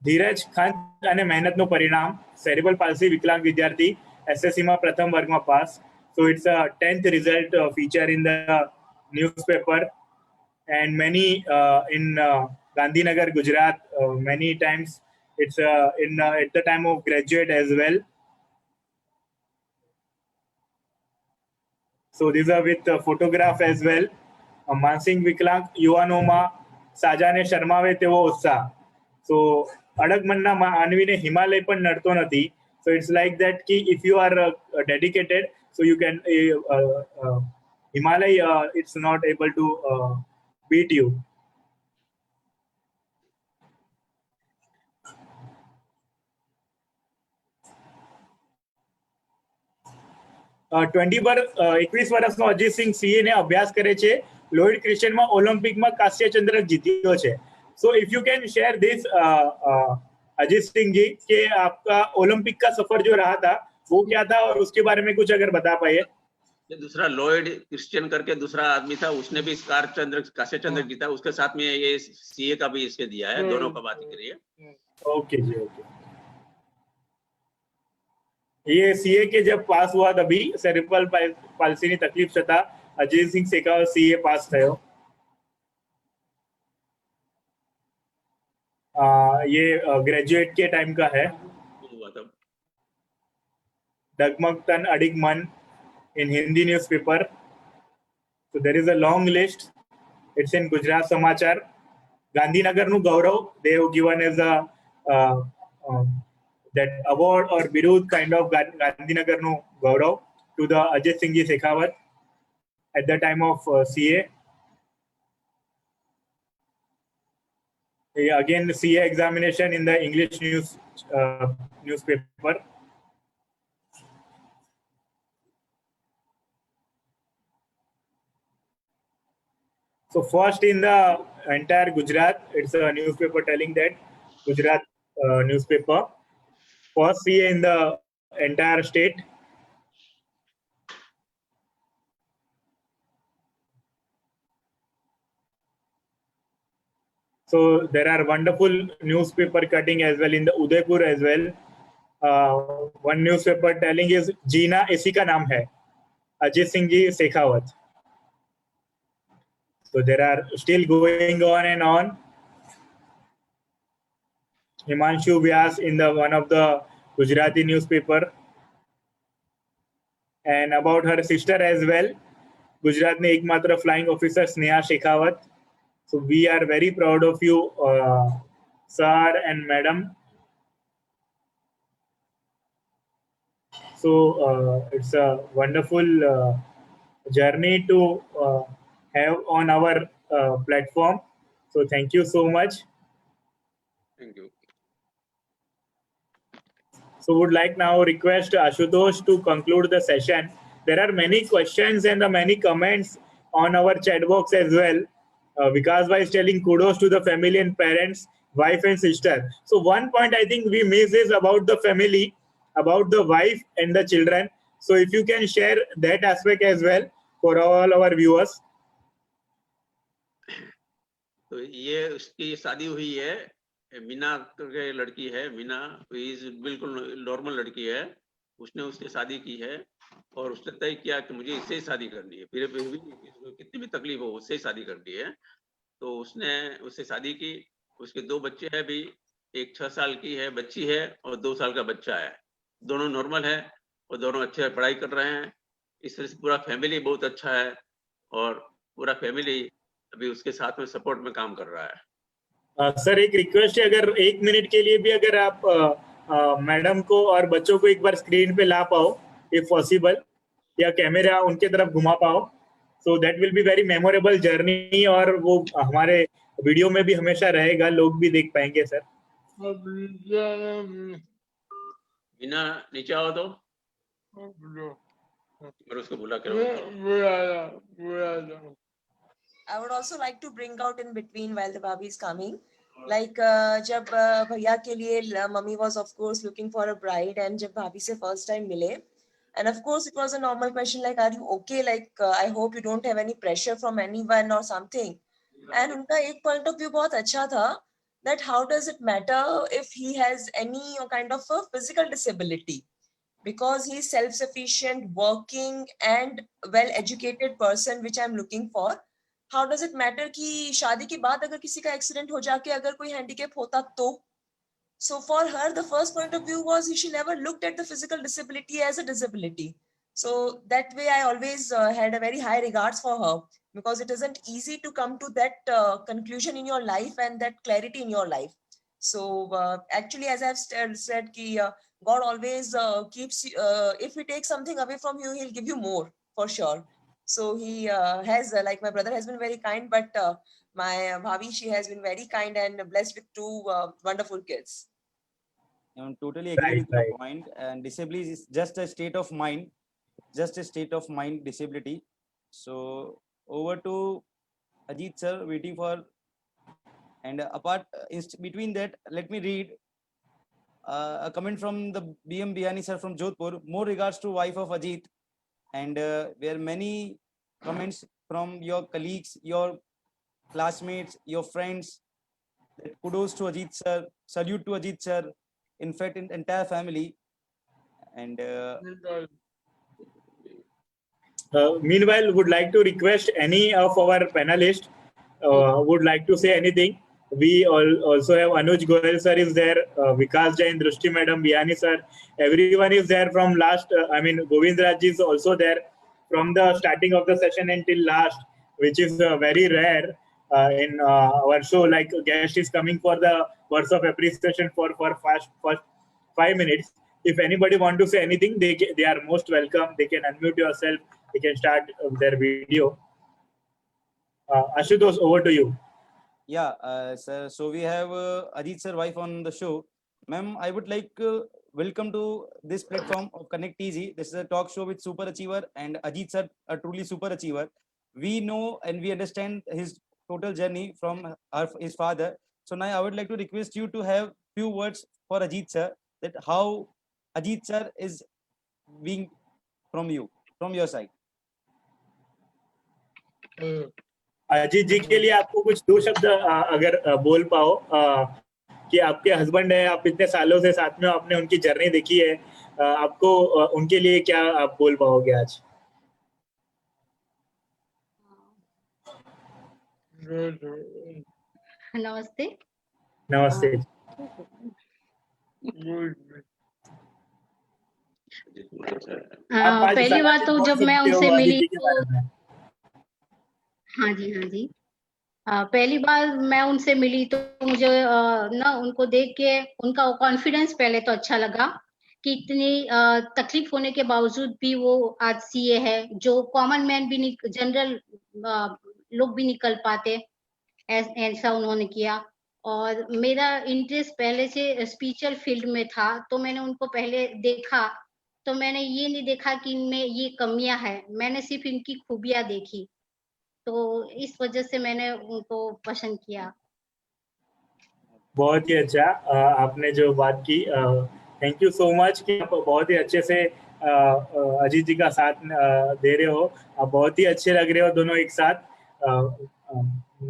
ધીરજ ખંત અને મહેનતનું પરિણામ, cerebral palsy વિકલાંગ વિદ્યાર્થી, SSCમાં પ્રથમ વર્ગમાં pass. So it's a 10th result feature in the newspaper, and many in Gandhinagar, Gujarat, many times it's at the time of graduate as well. So these are with photograph as well. માનસિક વિકલાંગ યુવાનોમાં સાજાને શરમાવે તેવો ઉત્સાહ. So અડગ મનના માનવીને હિમાલય પણ નડતો નથી. So it's like that ki if you are dedicated, so you can Himalaya it's not able to beat you. Twenty 21 વર્ષનો અજીત સિંહ સીએ ને અભ્યાસ કરે છે. લોઈડ ક્રિશ્ચનમાં ઓલિમ્પિકમાં કાંસ્ય ચંદ્રક જીત્યો છે. So if you can share this Ajit Singh जी के आपका ओलंपिक का सफर जो रहा था वो क्या था, और उसके बारे में कुछ अगर बता पाइए. दूसरा लॉयड क्रिश्चियन करके दूसरा आदमी था, उसने भी कांस्य चंद्रक जीता. उसके साथ में ये सीए का भी इसके दिया है. दोनों का बात करिए. ओके जी, ओके. ये सीए के जब पास हुआ तभी सेरेब्रल पाल्सी ની તકલીફ છતાં અજીત સિંહ શેખાવત सीए પાસ થયો. ये ग्रेजुएट के टाइम का है. डगमगतन अडिगमन in Hindi newspaper. So there is a long list. It's in Gujarat Samachar. Gandhinagar nu Gaurav, they have given as a that award or birud kind of Gandhinagar nu Gaurav to the Ajit Singh Ji Shekhawat at the time of CA. Again, the CA examination in the English newspaper. So first in the entire Gujarat, it's a newspaper telling that Gujarat newspaper. First CA in the entire state. So there are wonderful newspaper cutting as well in the Udaipur as well. One newspaper telling is Jeena इसी का नाम है, Ajit Singh Ji Shekhawat. So there are still going on and on. Himanshu Vyas in the one of the Gujarati newspaper, and about her sister as well, Gujarat ने एकमात्र flying officer Sneha Shekhawat. So we are very proud of you, sir and madam. So it's a wonderful journey to have on our platform. So thank you so much. Thank you. So would like now request Ashutosh to conclude the session. There are many questions and many comments on our chat box as well. Vikas Bhai is telling kudos to the family and parents, wife and sister. So one point I think we miss is about the family, about the wife and the children. So if you can share that aspect as well for all our viewers. तो ये उसकी शादी हुई है, मीना करके लड़की है. मीना बिल्कुल नॉर्मल लड़की है. उसने उससे शादी की है और उसने तय किया कि मुझे इससे ही शादी करनी है. फिर भी कितनी भी तकलीफ हो उससे ही शादी करनी है. तो उसने उससे शादी की. उसके 2 बच्चे हैं भी. एक 6 साल की है बच्ची है और 2 साल का बच्चा है. दोनों नॉर्मल है और दोनों अच्छे पढ़ाई कर रहे हैं. इस तरह से पूरा फैमिली बहुत अच्छा है और पूरा फैमिली अभी उसके साथ में सपोर्ट में काम कर रहा है. सर एक रिक्वेस्ट है, अगर 1 मिनट के लिए भी अगर आप मैडम को और बच्चों को एक बार स्क्रीन पे ला पाओ इफ पॉसिबल, या कैमरा उनके तरफ घुमा पाओ, so that will be very memorable journey, और वो हमारे वीडियो में भी हमेशा रहेगा, लोग भी देख पाएंगे सर। बिना नीचे आओ तो और उसको बुला के I would also like to bring out in between while the Bhabhi is coming, like जब भैया के लिए mummy was of course looking for a bride, and जब भाभी से first time मिले, and of course it was a normal question like, are you okay, like I hope you don't have any pressure from anyone or something, and उनका एक point of view बहुत अच्छा था, that how does it matter if he has any kind of a physical disability, because he is self-sufficient, working and well-educated person which I'm looking for. How does it matter कि शादी के बाद अगर किसी का एक्सीडेंट हो जाके अगर कोई हैंडीकैप होता तो? So for her, the first point of view was she never looked at the physical disability as a disability. So that way I always had a very high regards for her, because it isn't easy to come to that conclusion in your life and that clarity in your life. So actually, as I've said, God always keeps, if he takes something away from you, he'll give you more for sure. So he has, like my brother has been very kind, but my Bhavi, she has been very kind and blessed with 2 wonderful kids. I'm totally agree with your point. And disability is just a state of mind, disability. So over to Ajit sir, waiting for, and apart between that, let me read a comment from the BM Biyani sir from Jodhpur. More regards to wife of Ajit, and there are many comments from your colleagues, your classmates, your friends. Kudos to Ajit sir, salute to Ajit sir, in fact in entire family. And meanwhile, would like to request any of our panelists would like to say anything. We also have Anuj Goyal sir is there, Vikas Jain, Drushti madam, Biyani sir, everyone is there from last, Govind Raj is also there from the starting of the session until last, which is very rare in our show. Like guest is coming for the words of appreciation for first 5 minutes. If anybody want to say anything, they are most welcome. They can unmute yourself. They can start their video. Ashutosh, over to you. Yeah, sir. So we have Ajit sir wife on the show. Ma'am, I would like welcome to this platform of Connect Easy. This is a talk show with super achiever, and Ajit sir, a truly super achiever. We know and we understand his total journey from his father. So now I would like to request you to have few words for Ajit sir, that how Ajit sir is being from you, from your side. Ajit जी के लिए आपको कुछ 2 शब्द अगर बोल पाओ कि आपके हस्बैंड है, आप इतने सालों से साथ में, आपने उनकी जर्नी देखी है, आपको उनके लिए क्या आप बोल पाओगे आज? नमस्ते। नमस्ते। पहली बात तो जब मैं उनसे मिली तो हाँ जी, पहली बार मैं उनसे मिली तो मुझे ना उनको देख के उनका कॉन्फिडेंस पहले तो अच्छा लगा कि इतनी तकलीफ होने के बावजूद भी वो आज सीए है, जो कॉमन मैन भी नहीं, जनरल लोग भी निकल पाते, ऐसा उन्होंने किया। और मेरा इंटरेस्ट पहले से स्पिरिचुअल फील्ड में था, तो मैंने उनको पहले देखा तो मैंने ये नहीं देखा कि इनमें ये कमियां हैं, मैंने सिर्फ इनकी खूबियां देखी, तो इस वजह से मैंने उनको पसंद किया। बहुत ही अच्छा आपने जो बात की, थैंक यू सो मच कि आप बहुत ही अच्छे से अजीत जी का साथ दे रहे हो, आप बहुत ही अच्छे लग रहे हो दोनों एक साथ।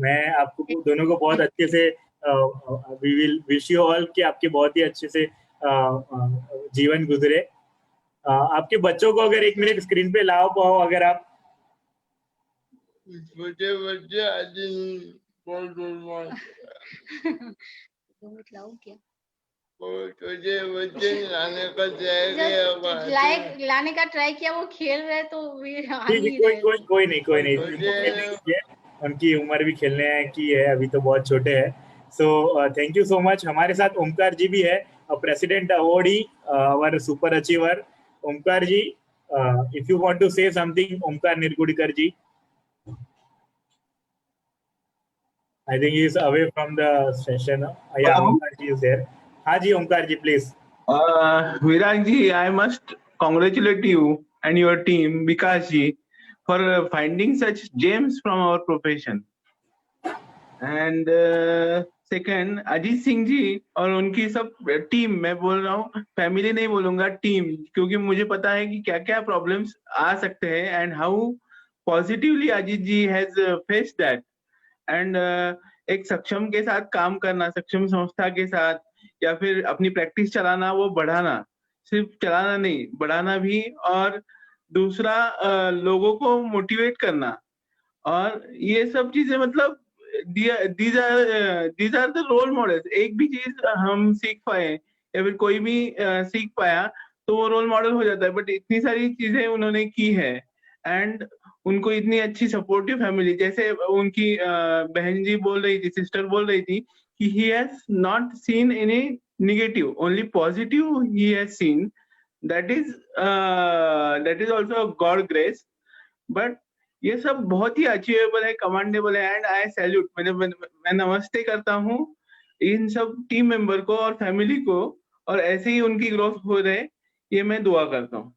मैं आपको दोनों को बहुत अच्छे से we will wish you all कि आपके बहुत ही अच्छे से जीवन गुजरे। आपके बच्चों को अगर 1 मिनट स्क्रीन पे लाओ पाओ, अगर आप। छोटे बच्चे आते छोटे बच्चे लाने का ट्राई किया, वो खेल रहे तो कोई नहीं, उनकी उम्र भी खेलने की है, अभी तो बहुत छोटे हैं, So thank you so much. हमारे साथ ओमकार जी भी है, president awardee, our super achiever. Omkar ji, if you want to say something, Omkar Nirgudkar ji. I think he is away from the session. Yeah, Hello? Omkar ji is there. हाँ जी, ओमकार जी, please. Virag ji, I must congratulate you and your team, Vikas ji, for finding such gems from our profession. And second, Ajit Singh जी और उनकी सब team, मैं बोल रहा हूँ, family नहीं बोलूंगा, टीम, क्योंकि मुझे पता है कि क्या क्या प्रॉब्लम्स आ सकते हैं and how positively Ajit ji has faced that. And एक सक्षम के साथ काम करना, सक्षम संस्था के साथ, या फिर अपनी प्रैक्टिस चलाना, वो बढ़ाना, सिर्फ चलाना नहीं, बढ़ाना भी, और दूसरा लोगों को मोटिवेट करना, और ये सब चीजें मतलब these are the role models. एक भी चीज हम सीख पाए या फिर कोई भी सीख पाया तो वो रोल मॉडल हो जाता है, बट इतनी सारी चीजें उन्होंने की है एंड उनको इतनी अच्छी सपोर्टिव फैमिली, जैसे उनकी बहन जी बोल रही थी, सिस्टर बोल रही थी कि he has not seen any negative, only positive he has seen. That is also God grace. But ये सब बहुत ही अचीवेबल है, कमांडेबल है, एंड आई सैल्यूट, मैं नमस्ते करता हूँ इन सब टीम मेंबर को और फैमिली को, और ऐसे ही उनकी ग्रोथ हो रहे, ये मैं दुआ करता हूँ.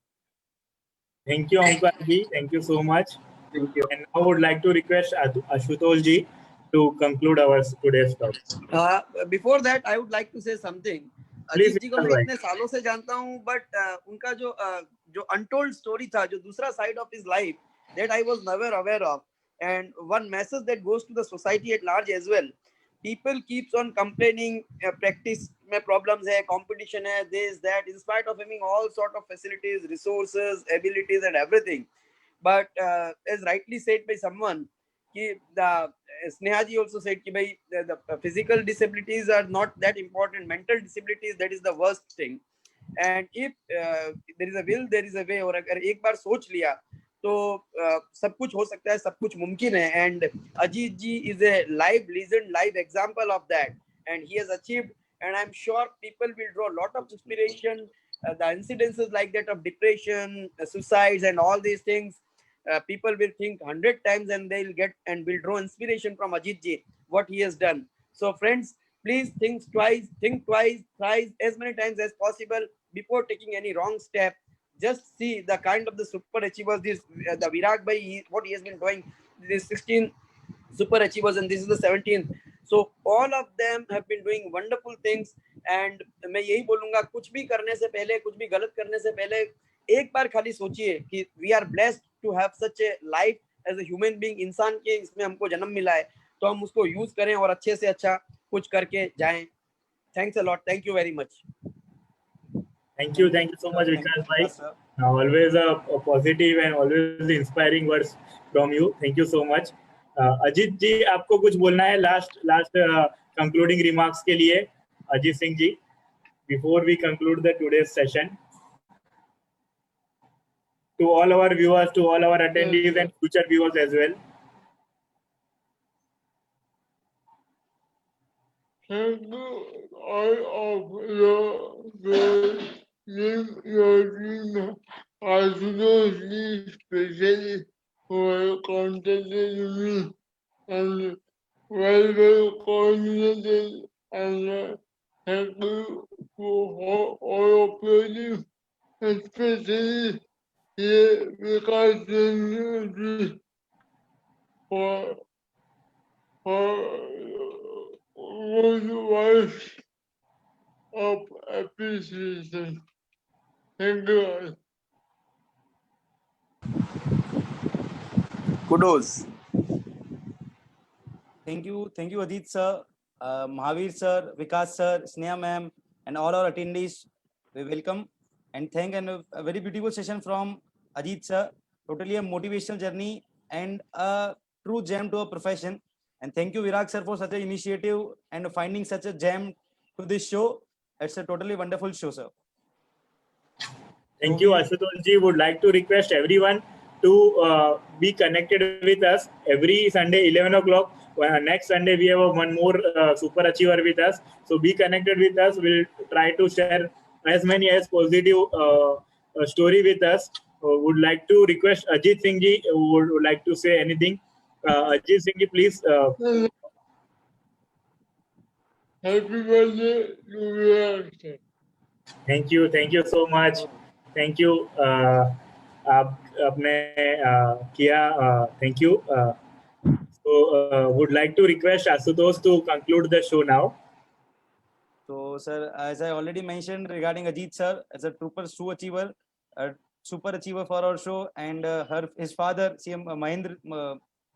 Thank you, Omkar ji. Thank you so much. Thank you. And I would like to request Ashutosh ji to conclude our today's talk. Before that, I would like to say something. Please, Ajit जी को मैं इतने सालों से जानता हूँ, but उनका जो untold story था, जो दूसरा side of his life, that I was never aware of. And one message that goes to the society at large as well. People keeps on complaining, practice में problems है, competition है, this, that, in spite of having all sort of facilities, resources, abilities and everything. But as rightly said by someone, कि Sneha ji also said कि भाई the physical disabilities are not that important. Mental disabilities, that is the worst thing. And if there is a will, there is a way. और अगर एक बार सोच लिया तो सब कुछ हो सकता है, सब कुछ मुमकिन है. And Ajit ji is a live legend, live example of that, and he has achieved, and I am sure people will draw lot of inspiration. The incidences like that of depression, suicides and all these things, people will think 100 times and they'll get and will draw inspiration from Ajit ji, what he has done. So friends, please think twice, thrice, as many times as possible before taking any wrong step. Just see the kind of the super achievers, this the Virag bhai, what he has been doing. This 16 super achievers and this is the 17th. So all of them have been doing wonderful things. And मैं यही बोलूंगा, कुछ भी करने से पहले, कुछ भी गलत करने से पहले एक बार खाली सोचिए कि we are blessed to have such a life as a human being. इंसान के इसमें हमको जन्म मिला है, तो हम उसको यूज करें और अच्छे से अच्छा कुछ करके जाएं. Thanks a lot. Thank you very much. Thank you so much, Vikas bhai. Always a positive and always inspiring words from you. Thank you so much. Ajit जी, आपको कुछ बोलना है लास्ट concluding remarks के लिए, अजीत सिंह जी, before we conclude the today's session. To all our viewers, to all our attendees and future viewers as well. Thank you all of your team, especially for contacting me and well coordinated, and thank you for all of your team, especially here because for good words of appreciation. Thank you. Kudos. Thank you, Ajit sir, Mahavir sir, Vikas sir, Sneha ma'am, and all our attendees. We welcome and thank, and a very beautiful session from Ajit sir. Totally a motivational journey and a true gem to a profession. And thank you, Virag sir, for such an initiative and finding such a gem to this show. It's a totally wonderful show, sir. Thank you, Ashutosh ji. Would like to request everyone to be connected with us every Sunday, 11 o'clock. Next Sunday, we have one more super achiever with us. So be connected with us. We'll try to share as many as positive story with us. Would like to request Ajit Singh ji would like to say anything. Ajit Singh ji, please. Happy birthday to you. Thank you so much. Thank you. आपने किया. Thank you. So would like to request Asutosh to conclude the show now. So, sir, as I already mentioned regarding Ajit sir, as a super achiever for our show, and his father, CM Mahendra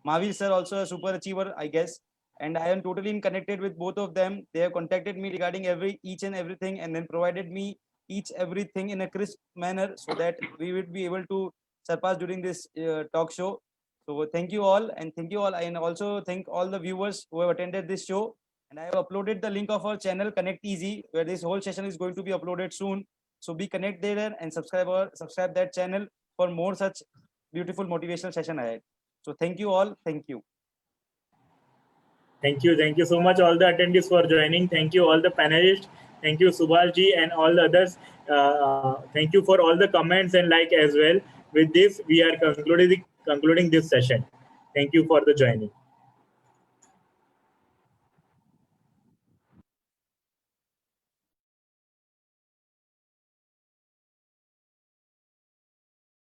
Mahavir sir, also a super achiever, I guess. And I am totally connected with both of them. They have contacted me regarding each and everything, and then provided me everything in a crisp manner, so that we would be able to surpass during this talk show. So thank you all, and also thank all the viewers who have attended this show. And I have uploaded the link of our channel Connect Easy, where this whole session is going to be uploaded soon. So be connected there and subscribe that channel for more such beautiful motivational session ahead. So thank you all. Thank you. Thank you so much, all the attendees, for joining. Thank you, all the panelists. Thank you, Subhal ji, and all the others. Thank you for all the comments and like as well. With this, we are concluding this session. Thank you for the joining.